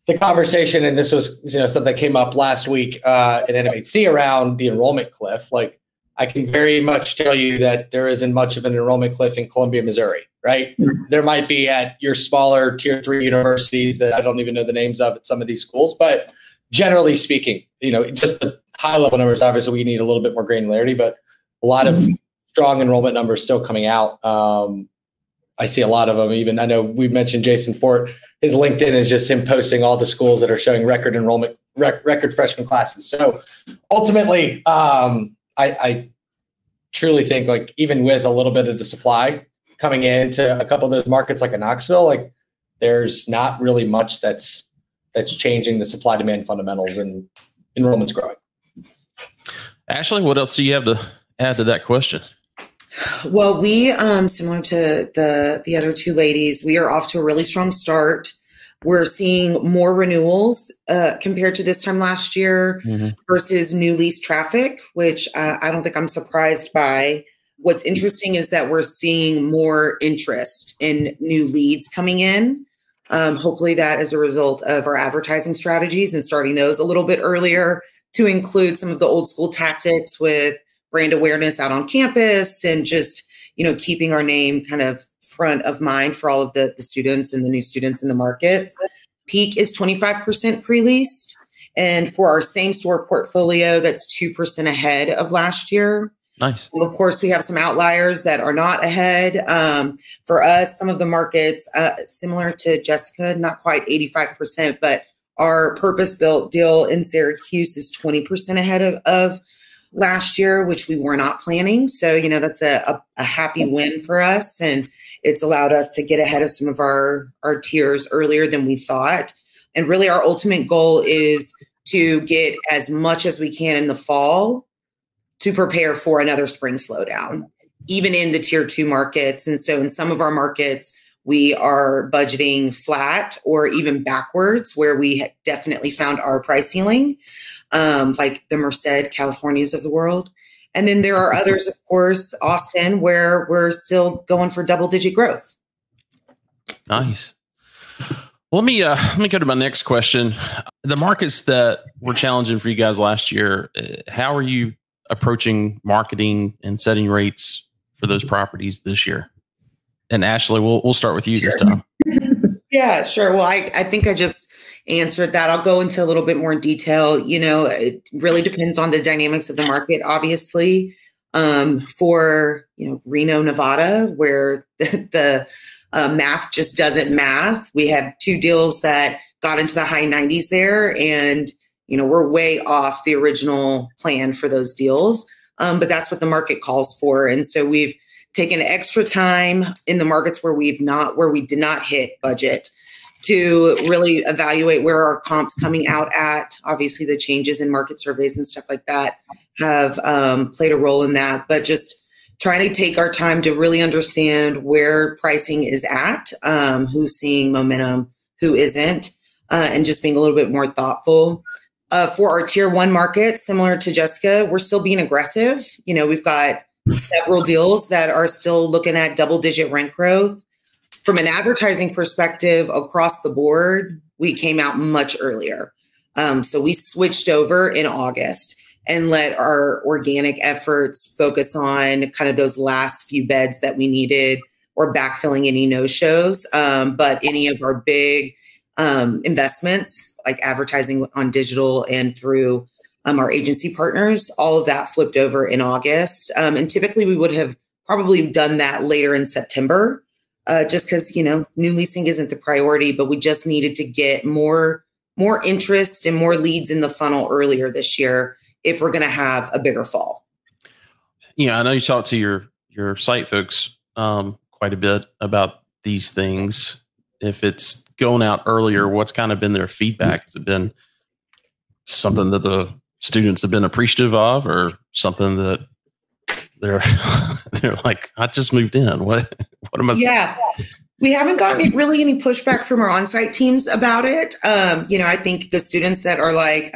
the conversation, and this was, something that came up last week at NMHC around the enrollment cliff. Like, I can very much tell you that there isn't much of an enrollment cliff in Columbia, Missouri, right? Mm-hmm. There might be at your smaller tier 3 universities that I don't even know the names of at some of these schools, but generally speaking, just the high level numbers, obviously we need a little bit more granularity, but a lot of strong enrollment numbers still coming out. I see a lot of them. Even I know we mentioned Jason Fort. His LinkedIn is just him posting all the schools that are showing record enrollment, record freshman classes. So ultimately, I truly think, like, even with a little bit of the supply coming into a couple of those markets like in Knoxville, like there's not really much that's changing the supply demand fundamentals, and enrollment's growing. Ashley, what else do you have to add to that question? Well, we, similar to the other 2 ladies, we are off to a really strong start. We're seeing more renewals compared to this time last year versus new lease traffic, which I don't think I'm surprised by. What's interesting is that we're seeing more interest in new leads coming in. Hopefully that is a result of our advertising strategies and starting those a little bit earlier to include some of the old school tactics with brand awareness out on campus and just, keeping our name kind of front of mind for all of the students and the new students in the markets. Peak is 25% pre-leased. And for our same store portfolio, that's 2% ahead of last year. Nice. Of course, we have some outliers that are not ahead. For us, some of the markets, similar to Jessica, not quite 85%, but our purpose-built deal in Syracuse is 20% ahead of last year, which we were not planning. So, that's a happy win for us. And it's allowed us to get ahead of some of our tiers earlier than we thought. And really, our ultimate goal is to get as much as we can in the fall to prepare for another spring slowdown, even in the tier 2 markets. And so in some of our markets, we are budgeting flat or even backwards, where we definitely found our price ceiling, like the Merced, Californias of the world. And then there are others, of course, Austin, where we're still going for double-digit growth. Nice. Well, let me go to my next question. The markets that were challenging for you guys last year, how are you approaching marketing and setting rates for those properties this year? And Ashley, we'll start with you this time. Yeah, sure. Well, I think I just answered that. I'll go into a little bit more in detail. It really depends on the dynamics of the market, obviously. For, Reno, Nevada, where the math just doesn't math. We have 2 deals that got into the high 90s there, and we're way off the original plan for those deals. But that's what the market calls for. And so we've taken extra time in the markets where we did not hit budget to really evaluate where our comps coming out at. Obviously, the changes in market surveys and stuff like that have played a role in that, but just trying to take our time to really understand where pricing is at, who's seeing momentum, who isn't, and just being a little bit more thoughtful. For our tier 1 market, similar to Jessica, we're still being aggressive. We've got several deals that are still looking at double-digit rent growth. From an advertising perspective, across the board, we came out much earlier. So we switched over in August and let our organic efforts focus on kind of those last few beds that we needed, or backfilling any no-shows. But any of our big investments, like advertising on digital and through our agency partners, all of that flipped over in August. And typically we would have probably done that later in September, just because, new leasing isn't the priority, but we just needed to get more interest and more leads in the funnel earlier this year if we're going to have a bigger fall. I know you talked to your site folks quite a bit about these things. If it's going out earlier, what's kind of been their feedback? Has it been something that the students have been appreciative of, or something that they're like, I just moved in. What am I? Yeah, we haven't gotten really any pushback from our on-site teams about it. I think the students that are like,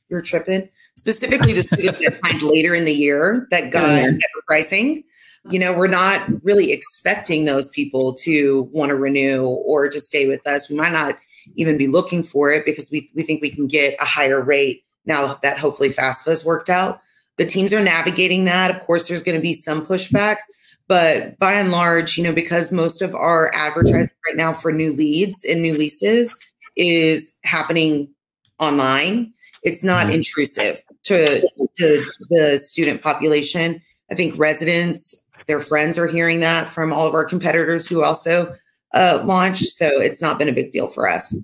you're tripping, specifically the students that signed later in the year that got better pricing. We're not really expecting those people to want to renew or to stay with us. We might not even be looking for it because we think we can get a higher rate now that hopefully FAFSA has worked out. The teams are navigating that. Of course, there's going to be some pushback, but by and large, because most of our advertising right now for new leads and new leases is happening online, it's not intrusive to the student population. I think residents, their friends are hearing that from all of our competitors who also launched. So it's not been a big deal for us.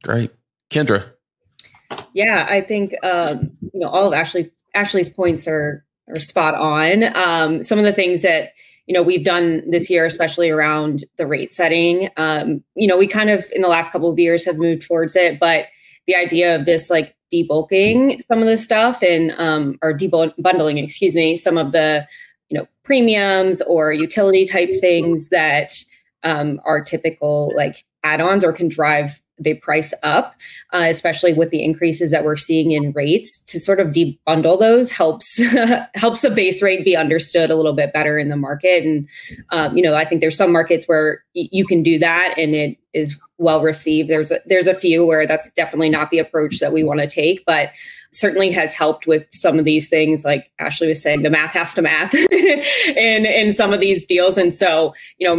Great. Kendra. Yeah, I think, all of Ashley's points are spot on. Some of the things that, we've done this year, especially around the rate setting, we kind of in the last couple of years have moved towards it, but the idea of this like debulking some of the stuff and, or debundling, some of the, premiums or utility type things that are typical like add-ons or can drive they price up, especially with the increases that we're seeing in rates. To sort of debundle those helps the base rate be understood a little bit better in the market. And I think there's some markets where you can do that and it is well received. There's a few where that's definitely not the approach that we want to take, but certainly has helped with some of these things. Like Ashley was saying, the math has to math in some of these deals. And so,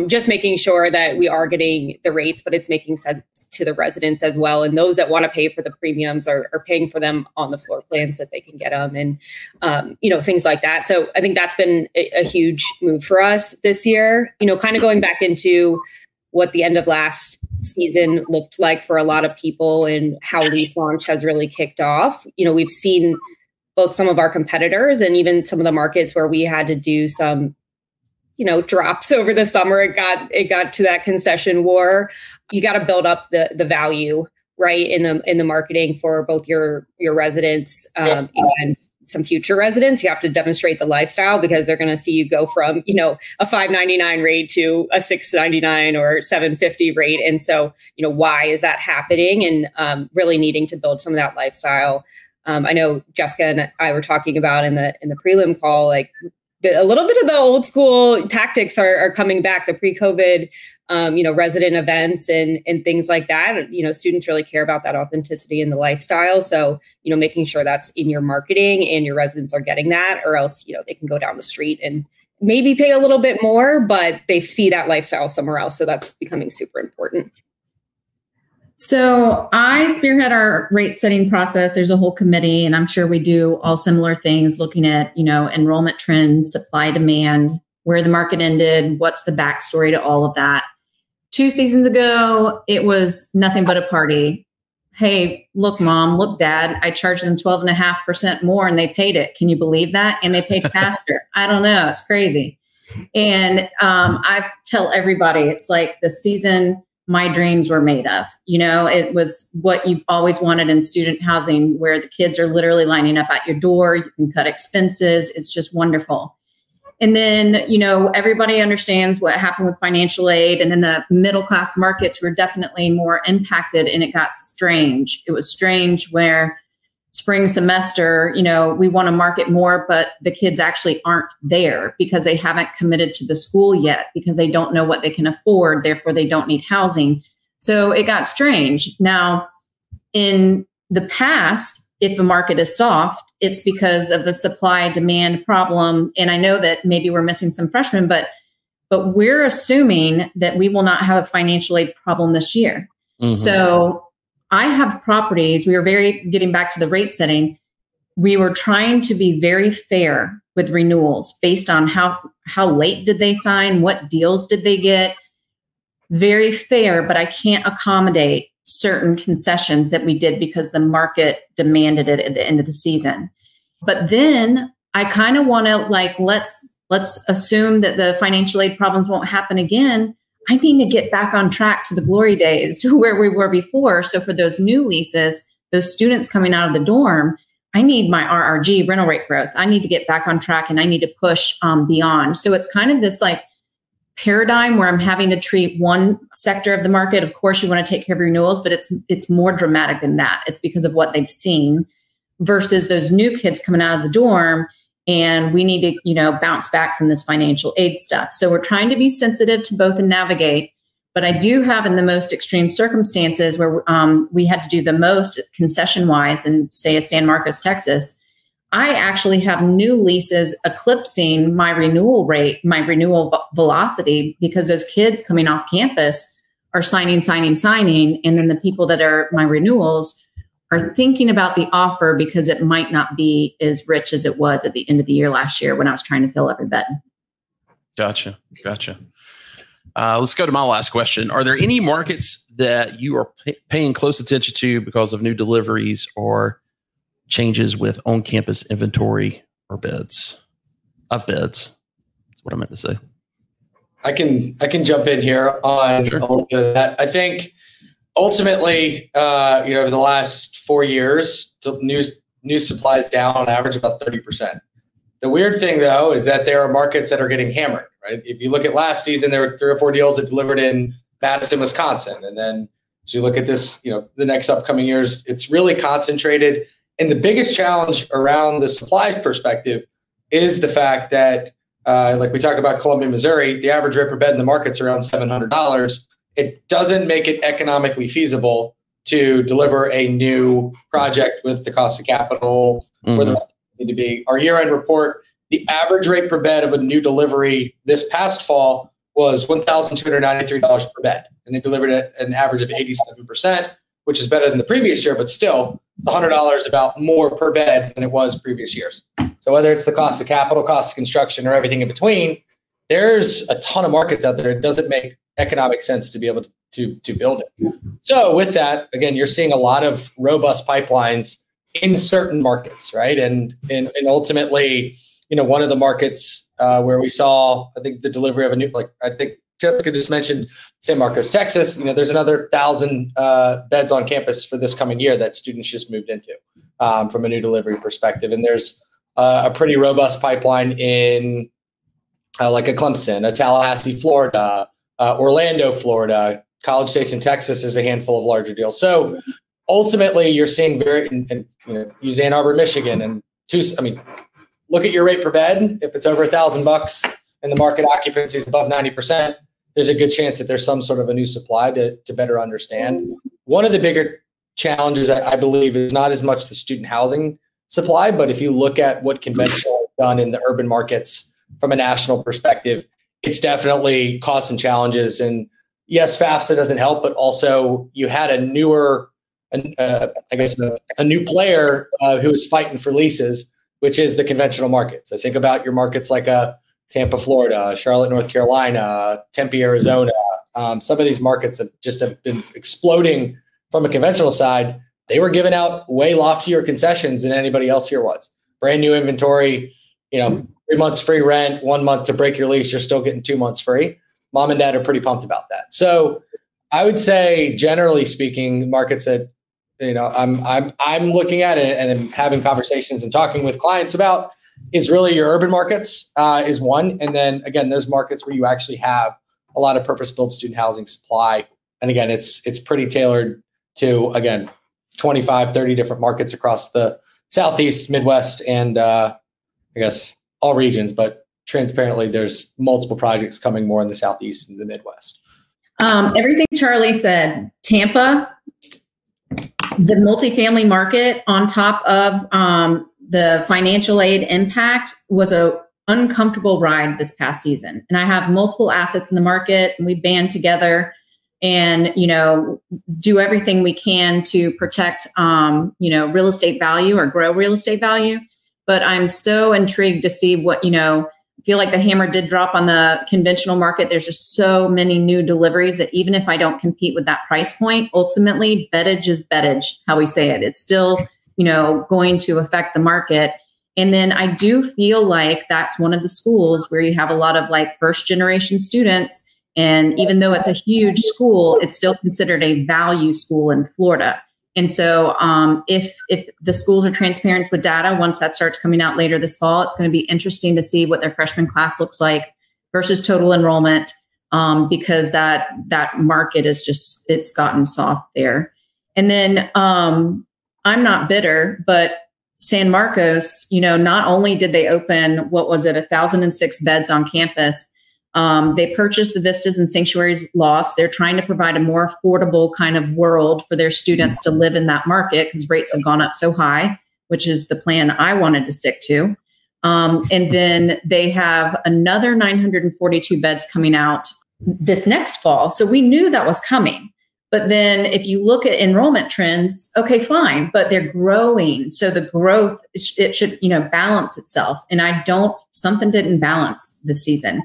just making sure that we are getting the rates, but it's making sense to the residents as well. And those that want to pay for the premiums are paying for them on the floor plans that they can get them, and, things like that. So I think that's been a huge move for us this year, kind of going back into what the end of last season looked like for a lot of people and how lease launch has really kicked off. We've seen both some of our competitors and even some of the markets where we had to do some, drops over the summer. It got to that concession war. You got to build up the value, right, in the marketing for both your residents and some future residents. You have to demonstrate the lifestyle because they're going to see you go from, a $599 rate to a $699 or $750 rate. And so, why is that happening? And really needing to build some of that lifestyle. I know Jessica and I were talking about in the prelim call, like a little bit of the old school tactics are coming back, the pre-COVID, resident events and things like that. Students really care about that authenticity and the lifestyle. So, making sure that's in your marketing and your residents are getting that, or else, they can go down the street and maybe pay a little bit more, but they see that lifestyle somewhere else. So that's becoming super important. So I spearhead our rate setting process. There's a whole committee, and I'm sure we do all similar things, looking at, enrollment trends, supply, demand, where the market ended, what's the backstory to all of that. 2 seasons ago, it was nothing but a party. Hey, look, mom, look, dad, I charged them 12.5% more and they paid it. Can you believe that? And they paid faster. I don't know. It's crazy. And I tell everybody, it's like the season my dreams were made of. It was what you've always wanted in student housing, where the kids are literally lining up at your door. You can cut expenses. It's just wonderful. And then, everybody understands what happened with financial aid. And in the middle class markets, we're definitely more impacted, and it got strange. It was strange where spring semester, we want to market more, but the kids actually aren't there because they haven't committed to the school yet, because they don't know what they can afford. Therefore, they don't need housing. So it got strange. Now, in the past, if the market is soft, it's because of the supply demand problem. And I know that maybe we're missing some freshmen, but we're assuming that we will not have a financial aid problem this year. Mm-hmm. So I have properties. We were getting back to the rate setting. We were trying to be very fair with renewals based on how late did they sign, what deals did they get. Very fair, but I can't accommodate certain concessions that we did because the market demanded it at the end of the season. But then I kind of want to let's assume that the financial aid problems won't happen again. I need to get back on track to the glory days, to where we were before. So for those new leases, those students coming out of the dorm, I need my RRG, rental rate growth. I need to get back on track, and I need to push beyond. So it's kind of this paradigm where I'm having to treat one sector of the market. Of course, you want to take care of renewals, but it's more dramatic than that. It's because of what they've seen versus those new kids coming out of the dorm. And we need to, bounce back from this financial aid stuff. So we're trying to be sensitive to both and navigate. But I do have, in the most extreme circumstances where we had to do the most concession-wise in, say, San Marcos, Texas, I actually have new leases eclipsing my renewal rate, my renewal velocity, because those kids coming off campus are signing. And then the people that are my renewals are thinking about the offer because it might not be as rich as it was at the end of the year last year when I was trying to fill every bed. Gotcha. Let's go to my last question. Are there any markets that you are paying close attention to because of new deliveries or changes with on-campus inventory or beds? That's what I meant to say. I can jump in here on a little bit of that. I think ultimately, over the last 4 years, new supply is down on average about 30%. The weird thing, though, is that there are markets that are getting hammered, right? If you look at last season, there were 3 or 4 deals that delivered in Madison, Wisconsin, and then So you look at this, the next upcoming years, it's really concentrated. And the biggest challenge around the supply perspective is the fact that, like we talk about Columbia, Missouri, the average rate per bed in the market's around $700. It doesn't make it economically feasible to deliver a new project with the cost of capital where the need to be. Our year-end report, the average rate per bed of a new delivery this past fall was $1,293 per bed. And they delivered at an average of 87%, which is better than the previous year, but still it's $100 about more per bed than it was previous years. So whether it's the cost of capital, cost of construction, or everything in between, there's a ton of markets out there. It doesn't make economic sense to be able to build it. So with that, again, you're seeing a lot of robust pipelines in certain markets, right? And ultimately, one of the markets where we saw, I think, the delivery of a new, I think Jessica just mentioned San Marcos, Texas. There's another 1,000 beds on campus for this coming year that students just moved into from a new delivery perspective. And there's a pretty robust pipeline in like a Clemson, a Tallahassee, Florida, Orlando, Florida, College Station, Texas is a handful of larger deals. So ultimately, you're seeing use Ann Arbor, Michigan, and look at your rate per bed. If it's over $1,000 and the market occupancy is above 90%, there's a good chance that there's some sort of a new supply to better understand. One of the bigger challenges, I believe, is not as much the student housing supply, but if you look at what conventional has done in the urban markets from a national perspective, it's definitely caused some challenges. And yes, FAFSA doesn't help, but also you had a newer, a new player who was fighting for leases, which is the conventional market. So think about your markets like Tampa, Florida, Charlotte, North Carolina, Tempe, Arizona. Some of these markets have been exploding from a conventional side. They were giving out way loftier concessions than anybody else here was. Brand new inventory, 3 months free rent, 1 month to break your lease, you're still getting 2 months free. Mom and dad are pretty pumped about that. So I would say, generally speaking, markets that I'm looking at it and I'm having conversations and talking with clients about is really your urban markets is one. And then again, those markets where you actually have a lot of purpose-built student housing supply. And again, it's pretty tailored to, again, 25, 30 different markets across the Southeast, Midwest, and I guess all regions, but transparently, there's multiple projects coming more in the Southeast and the Midwest. Everything Charlie said, Tampa, the multifamily market on top of the financial aid impact was a uncomfortable ride this past season. And I have multiple assets in the market, and we band together and, do everything we can to protect, real estate value or grow real estate value. But I'm so intrigued to see what, I feel like the hammer did drop on the conventional market. There's just so many new deliveries that even if I don't compete with that price point, ultimately bettage is bettage, how we say it. It's still, going to affect the market. And then I do feel like that's one of the schools where you have a lot of like first generation students. And even though it's a huge school, it's still considered a value school in Florida. And so if the schools are transparent with data, once that starts coming out later this fall, it's going to be interesting to see what their freshman class looks like versus total enrollment, because that market is just, it's gotten soft there. And then I'm not bitter, but San Marcos, not only did they open, 1,006 beds on campus, they purchased the Vistas and Sanctuaries lofts. They're trying to provide a more affordable kind of world for their students to live in that market because rates have gone up so high, which is the plan I wanted to stick to. And then they have another 942 beds coming out this next fall. So we knew that was coming. But then if you look at enrollment trends, okay, fine, but they're growing. So the growth, it should, balance itself. And something didn't balance this season.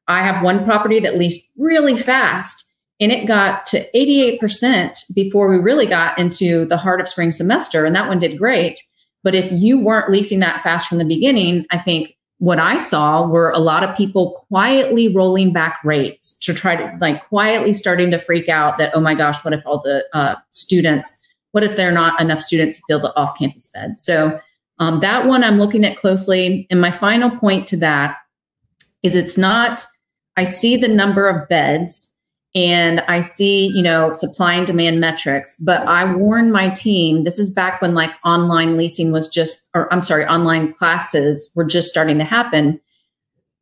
I have one property that leased really fast and it got to 88% before we really got into the heart of spring semester. And that one did great. But if you weren't leasing that fast from the beginning, I think what I saw were a lot of people quietly rolling back rates to try to quietly starting to freak out that, oh my gosh, what if all the what if there are not enough students to fill the off-campus bed? So that one I'm looking at closely. And my final point to that is I see the number of beds and I see, supply and demand metrics, but I warned my team, this is back when like online leasing was online classes were just starting to happen.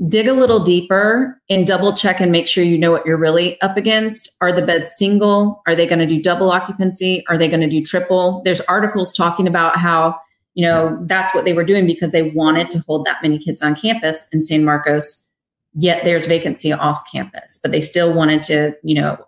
Dig a little deeper and double check and make sure you know what you're really up against. Are the beds single? Are they going to do double occupancy? Are they going to do triple? There's articles talking about how, that's what they were doing because they wanted to hold that many kids on campus in San Marcos. Yet there's vacancy off campus, but they still wanted to,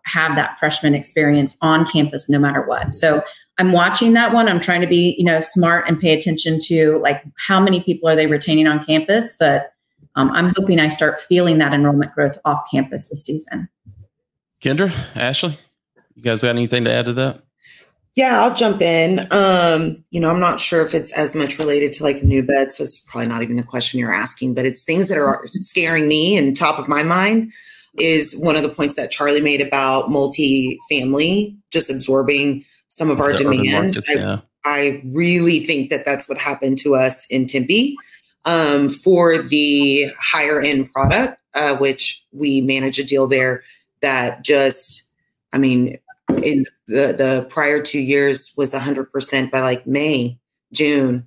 have that freshman experience on campus no matter what. So I'm watching that one. I'm trying to be, smart and pay attention to like how many people are they retaining on campus. But I'm hoping I start feeling that enrollment growth off campus this season. Kendra, Ashley, you guys got anything to add to that? Yeah, I'll jump in. I'm not sure if it's as much related to like new beds, so it's probably not even the question you're asking, but it's things that are scaring me and top of my mind is one of the points that Charlie made about multi-family just absorbing some of our demand. Markets, I really think that that's what happened to us in Tempe for the higher end product, which we manage a deal there that just, in the prior 2 years was 100% by like May, June.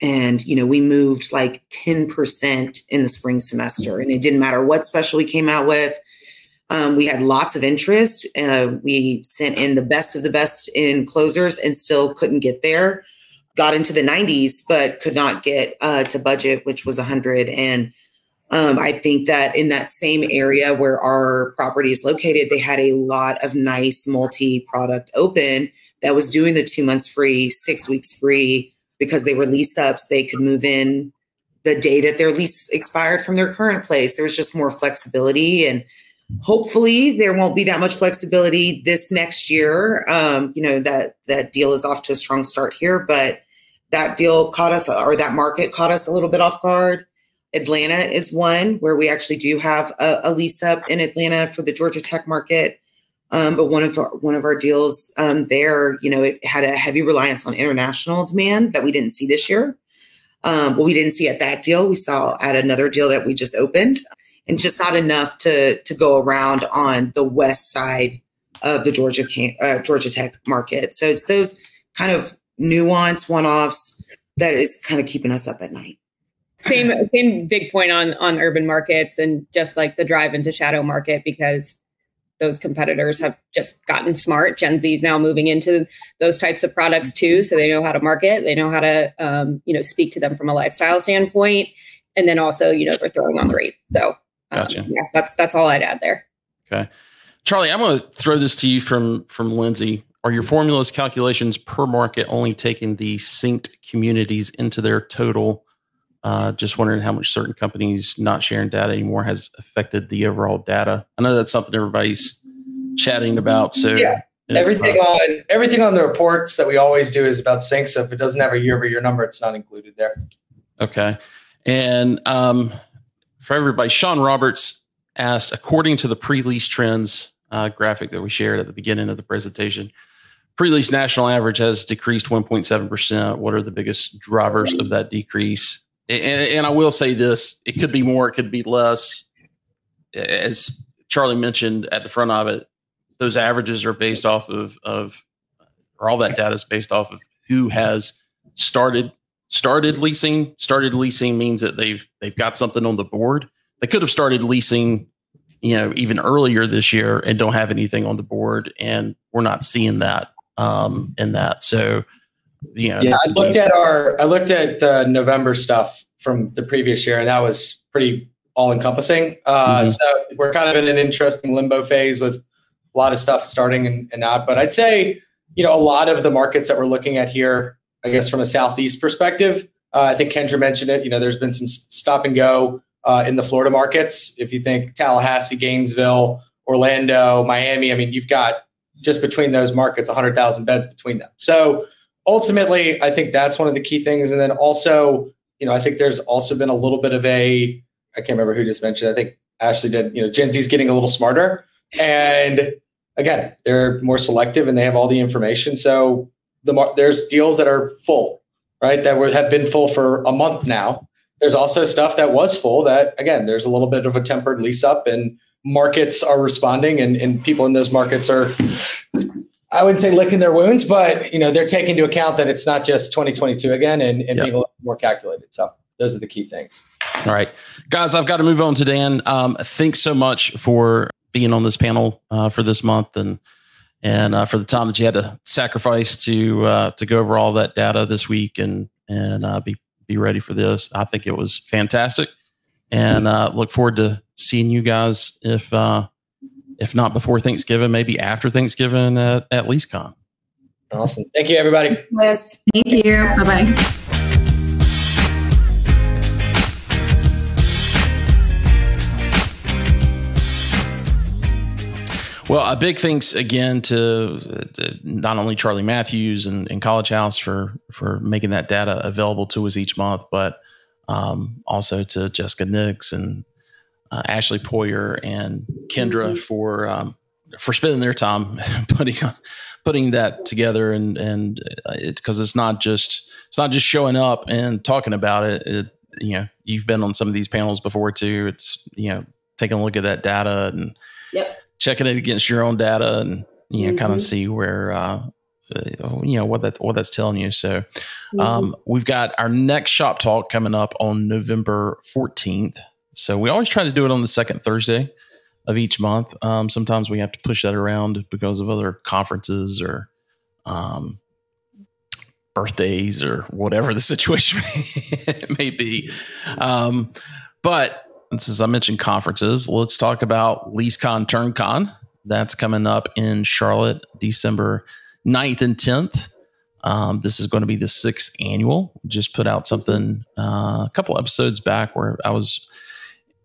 And, we moved like 10% in the spring semester, and it didn't matter what special we came out with. We had lots of interest. We sent in the best of the best in closers and still couldn't get there. Got into the 90s, but could not get to budget, which was 100. And I think that in that same area where our property is located, they had a lot of nice multi-product open that was doing the 2 months free, 6 weeks free, because they were lease ups. They could move in the day that their lease expired from their current place. There was just more flexibility, and hopefully there won't be that much flexibility this next year. That deal is off to a strong start here, but that deal caught us, or that market caught us a little bit off guard. Atlanta is one where we actually do have a lease up in Atlanta for the Georgia Tech market. But one of our deals there, it had a heavy reliance on international demand that we didn't see this year. We didn't see at that deal. We saw at another deal that we just opened, and just not enough to go around on the west side of the Georgia Tech market. So it's those kind of nuanced one-offs that is kind of keeping us up at night. Same big point on urban markets and just like the drive into shadow market, because those competitors have just gotten smart. Gen Z is now moving into those types of products too. So they know how to market, they know how to, speak to them from a lifestyle standpoint. And then also, they're throwing on the rate. So gotcha. That's all I'd add there. Okay. Charlie, I'm going to throw this to you from Lindsay. Are your formulas calculations per market only taking the synced communities into their total? Just wondering how much certain companies not sharing data anymore has affected the overall data. I know that's something everybody's chatting about. So yeah, everything on the reports that we always do is about sync. So if it doesn't have a year-over-year number, it's not included there. Okay. And for everybody, Sean Roberts asked, according to the pre-lease trends graphic that we shared at the beginning of the presentation, pre-lease national average has decreased 1.7%. What are the biggest drivers of that decrease? And I will say this, it could be more, it could be less. As Charlie mentioned at the front of it, those averages are based off of or all that data is based off of who has started leasing. Started leasing means that they've got something on the board. They could have started leasing, even earlier this year and don't have anything on the board. And we're not seeing that in that. So, I looked at the November stuff from the previous year, and that was pretty all encompassing. So we're kind of in an interesting limbo phase with a lot of stuff starting and out. But I'd say, a lot of the markets that we're looking at here, I guess from a Southeast perspective, I think Kendra mentioned it. There's been some stop and go in the Florida markets. If you think Tallahassee, Gainesville, Orlando, Miami, you've got just between those markets, 100,000 beds between them. So ultimately, I think that's one of the key things. And then also, I think there's also been a little bit of I can't remember who just mentioned, I think Ashley did, Gen Z's getting a little smarter. And again, they're more selective and they have all the information. So there's deals that are full, right? That have been full for a month now. There's also stuff that was full that, again, there's a little bit of a tempered lease up. And markets are responding, and people in those markets are, I wouldn't say licking their wounds, but they're taking into account that it's not just 2022 again, and being a little more calculated. So those are the key things. All right, guys, I've got to move on to Dan. Thanks so much for being on this panel for this month, and for the time that you had to sacrifice to go over all that data this week and be ready for this. I think it was fantastic, and look forward to seeing you guys if not before Thanksgiving, maybe after Thanksgiving at LeaseCon. Awesome. Thank you, everybody. Yes. Thank you. Bye-bye. Well, a big thanks again to not only Charlie Matthews and College House for making that data available to us each month, but also to Jessica Nix and Ashley Poyer and Kendra for spending their time putting that together, and because it's not just showing up and talking about it. You've been on some of these panels before too. It's taking a look at that data and checking it against your own data, and kind of see where what that's telling you. So we've got our next Shop Talk coming up on November 14th. So we always try to do it on the second Thursday of each month. Sometimes we have to push that around because of other conferences or birthdays or whatever the situation may be. But since I mentioned conferences, let's talk about LeaseCon+TurnCon. That's coming up in Charlotte, December 9th and 10th. This is going to be the 6th annual. Just put out something a couple episodes back where I was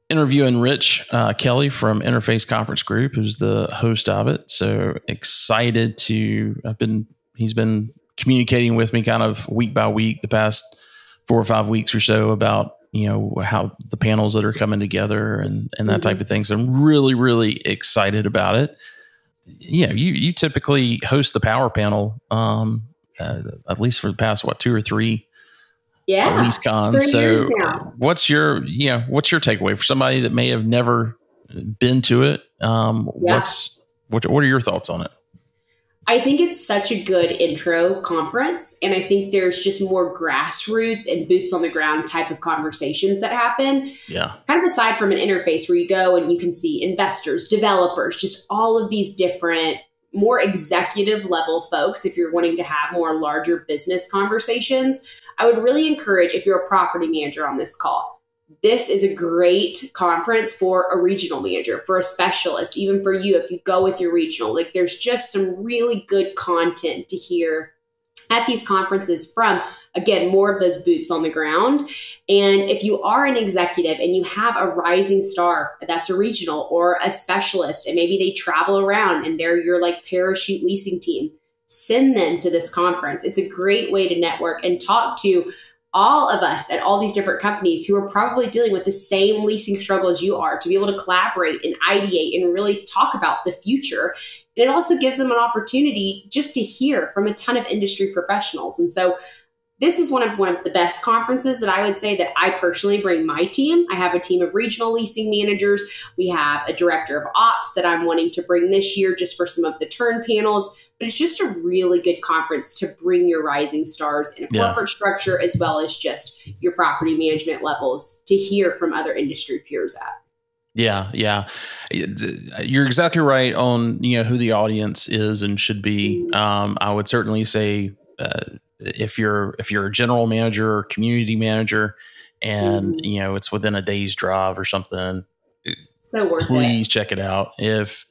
interviewing Rich Kelly from Interface Conference Group, who's the host of it. So excited he's been communicating with me kind of week by week the past 4 or 5 weeks or so about how the panels that are coming together and that type of thing. So I'm really, really excited about it. You typically host the power panel, at least for the past, 2 or 3 LeaseCon. So what's your takeaway for somebody that may have never been to it? What are your thoughts on it? I think it's such a good intro conference. And I think there's just more grassroots and boots on the ground type of conversations that happen. Yeah. Kind of aside from an interface where you go and you can see investors, developers, just all of these different, more executive level folks. If you're wanting to have more larger business conversations, I would really encourage, if you're a property manager on this call, this is a great conference for a regional manager, for a specialist, even for you if you go with your regional. Like, there's just some really good content to hear at these conferences from, again, more of those boots on the ground. And if you are an executive and you have a rising star that's a regional or a specialist, and maybe they travel around and they're your parachute leasing team, send them to this conference. It's a great way to network and talk to all of us at all these different companies who are probably dealing with the same leasing struggle as you are, to be able to collaborate and ideate and really talk about the future. And it also gives them an opportunity just to hear from a ton of industry professionals. And so this is one of the best conferences that I would say that I personally bring my team. I have a team of regional leasing managers. We have a director of ops that I'm wanting to bring this year just for some of the turn panels. But it's just a really good conference to bring your rising stars in a corporate structure, as well as just your property management levels, to hear from other industry peers at. Yeah. You're exactly right on who the audience is and should be. I would certainly say if you're a general manager or community manager and it's within a day's drive or something, so worth please check it out. If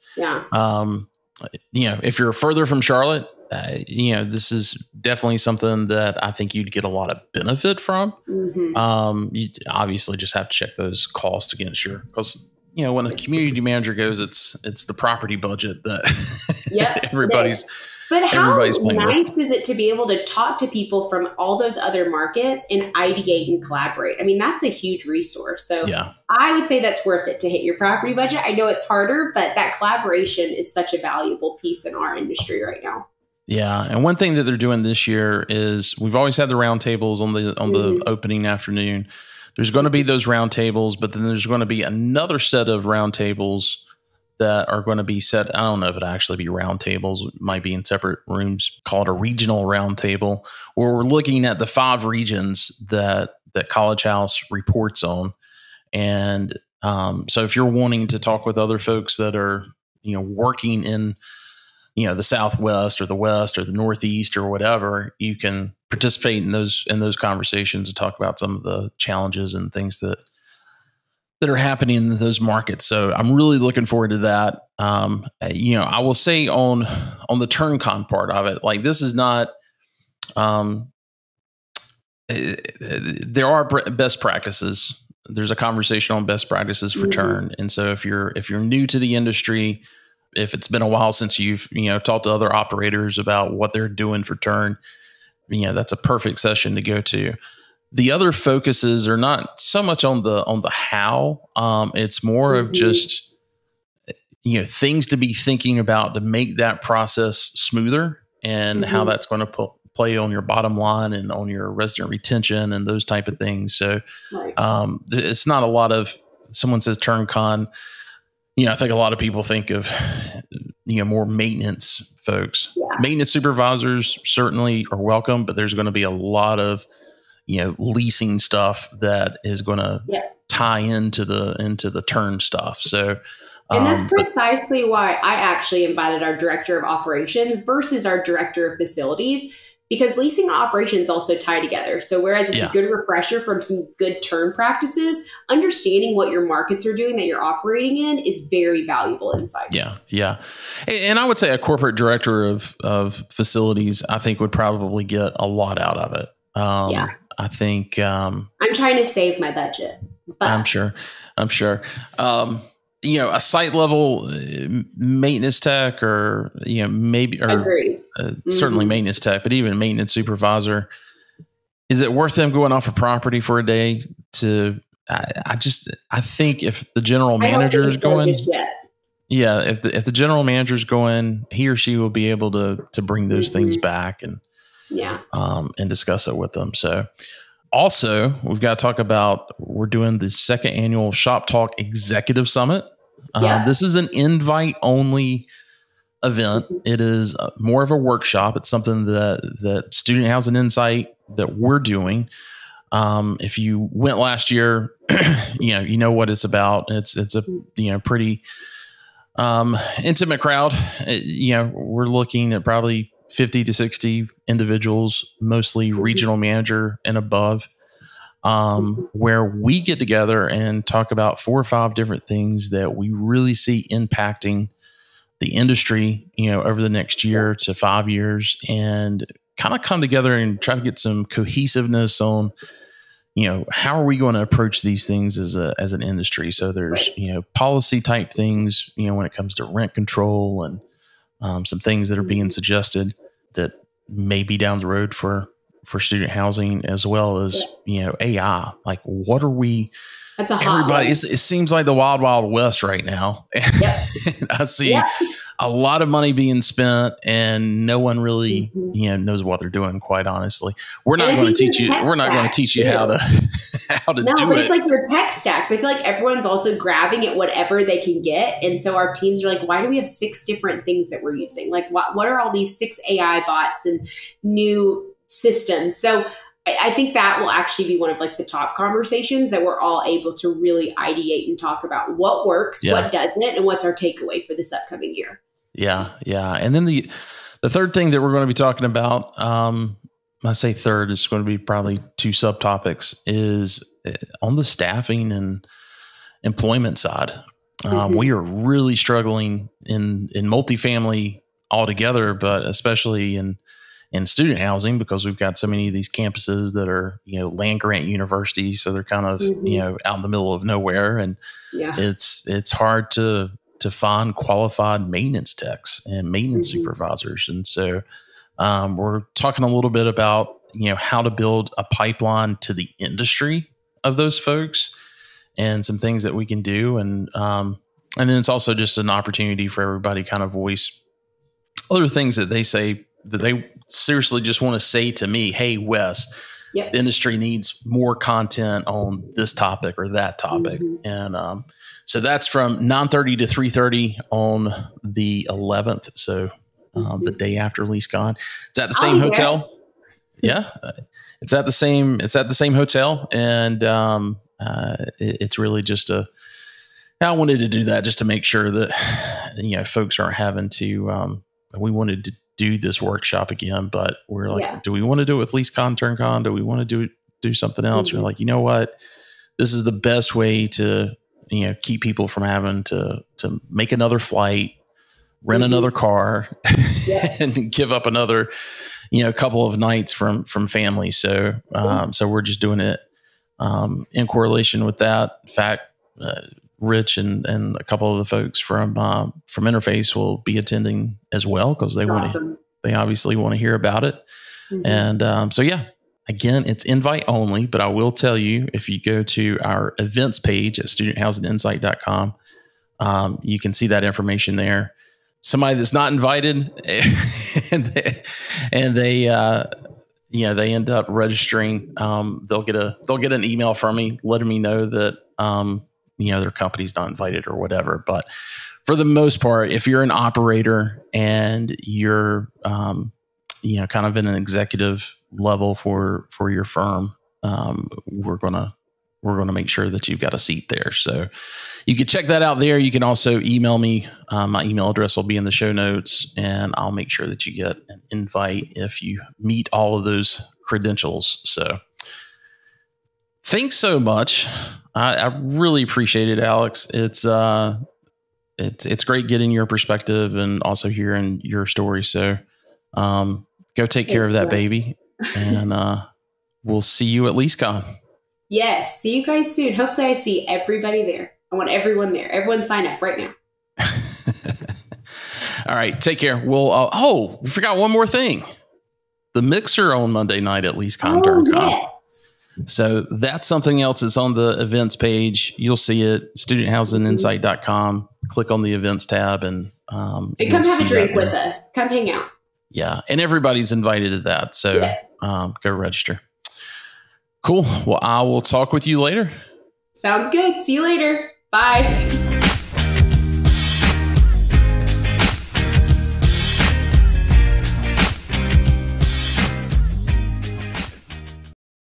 if you're further from Charlotte, this is definitely something that I think you'd get a lot of benefit from. You obviously just have to check those costs against because when a community manager goes, it's the property budget that everybody's. But how nice is it to be able to talk to people from all those other markets and ideate and collaborate? I mean, that's a huge resource. So I would say that's worth it to hit your property budget. I know it's harder, but that collaboration is such a valuable piece in our industry right now. Yeah. And one thing that they're doing this year is we've always had the roundtables on the opening afternoon. There's going to be those roundtables, but then there's going to be another set of roundtables that are going to be set. I don't know if it'll actually be round tables. It might be in separate rooms, called a regional round table, where we're looking at the 5 regions that College House reports on. And so if you're wanting to talk with other folks that are, working in, the Southwest or the West or the Northeast or whatever, you can participate in those conversations and talk about some of the challenges and things that are happening in those markets. So I'm really looking forward to that. I will say on the TurnCon part of it, like, this is not, there are best practices. There's a conversation on best practices for Turn. And so if you're new to the industry, if it's been a while since you've, talked to other operators about what they're doing for Turn, that's a perfect session to go to. The other focuses are not so much on the how. It's more of just, things to be thinking about to make that process smoother, and how that's going to play on your bottom line and on your resident retention and those type of things. So it's not a lot of, someone says TurnCon, I think a lot of people think of, more maintenance folks. Yeah. Maintenance supervisors certainly are welcome, but there's going to be a lot of, leasing stuff that is going to tie into the Turn stuff. So, and that's precisely why I actually invited our director of operations versus our director of facilities, because leasing and operations also tie together. So whereas it's a good refresher from some good Turn practices, understanding what your markets are doing that you're operating in is very valuable insights. Yeah. And I would say a corporate director of facilities, I think, would probably get a lot out of it. I think I'm trying to save my budget. But I'm sure. A site level maintenance tech, or certainly maintenance tech, but even maintenance supervisor, is it worth them going off a property for a day to? I think if the general manager is going, if the general manager is going, he or she will be able to bring those things back and discuss it with them. So. Also, we've got to talk about, we're doing the 2nd annual ShopTalk Executive Summit. This is an invite-only event. It is more of a workshop. It's something that Student Housing Insight that we're doing. If you went last year, you know what it's about. It's a pretty intimate crowd. We're looking at probably 50 to 60 individuals, mostly regional manager and above, where we get together and talk about 4 or 5 different things that we really see impacting the industry, over the next year to 5 years, and kind of come together and try to get some cohesiveness on, how are we going to approach these things as an industry? So there's, policy type things, when it comes to rent control and some things that are being suggested that may be down the road for student housing, as well as, AI. Like, what are we, that's a hot everybody, it seems like the wild, wild west right now. I see a lot of money being spent and no one really, knows what they're doing. Quite honestly, we're not going to teach you how to do it. But it's like your tech stacks. I feel like everyone's also grabbing at whatever they can get. And so our teams are like, why do we have 6 different things that we're using? Like, what are all these 6 AI bots and new systems? So I think that will actually be one of like the top conversations that we're all able to really ideate and talk about what works, what doesn't, and what's our takeaway for this upcoming year. Yeah. And then the third thing that we're going to be talking about, I say third, is going to be probably 2 subtopics, is on the staffing and employment side. We are really struggling in multifamily altogether, but especially in student housing, because we've got so many of these campuses that are, land grant universities. So they're kind of, out in the middle of nowhere. And it's hard to find qualified maintenance techs and maintenance supervisors. And so we're talking a little bit about, how to build a pipeline to the industry of those folks and some things that we can do. And then it's also just an opportunity for everybody to kind of voice other things that they say, that they seriously just want to say to me, hey, Wes, the industry needs more content on this topic or that topic. And So that's from 9:30 to 3:30 on the 11th. So the day after LeaseCon. It's at the same hotel. Yeah. It's at the same hotel. And it's really just I wanted to do that just to make sure that, folks aren't having to, we wanted to do this workshop again, but we're like, do we want to do it with LeaseCon+TurnCon? Do we want to do something else? Mm-hmm. We're like, you know what? This is the best way to, keep people from having to make another flight, rent another car, and give up another, couple of nights from family. So, so we're just doing it in correlation with that. In fact, Rich and a couple of the folks from Interface will be attending as well because they they obviously want to hear about it. Mm-hmm. And so again, it's invite only, but I will tell you, if you go to our events page at studenthousinginsight.com, you can see that information there. Somebody that's not invited and they end up registering, they'll get an email from me letting me know that, their company's not invited or whatever. But for the most part, if you're an operator and you're, kind of in an executive level for your firm, we're going to make sure that you've got a seat there. So you can check that out there. You can also email me. My email address will be in the show notes, and I'll make sure that you get an invite if you meet all of those credentials. So thanks so much. I really appreciate it, Alex. It's great getting your perspective and also hearing your story. So go take care of that baby, and we'll see you at LeaseCon. Yes. See you guys soon. Hopefully I see everybody there. I want everyone there. Everyone sign up right now. All right. Take care. We'll, we forgot one more thing. The mixer on Monday night at LeaseCon+TurnCon. Yes. So that's something else that's on the events page. You'll see it, studenthousinginsight.com. Click on the events tab and come have a drink with us. Come hang out. Yeah. And everybody's invited to that. So go register. Cool. Well, I will talk with you later. Sounds good. See you later. Bye.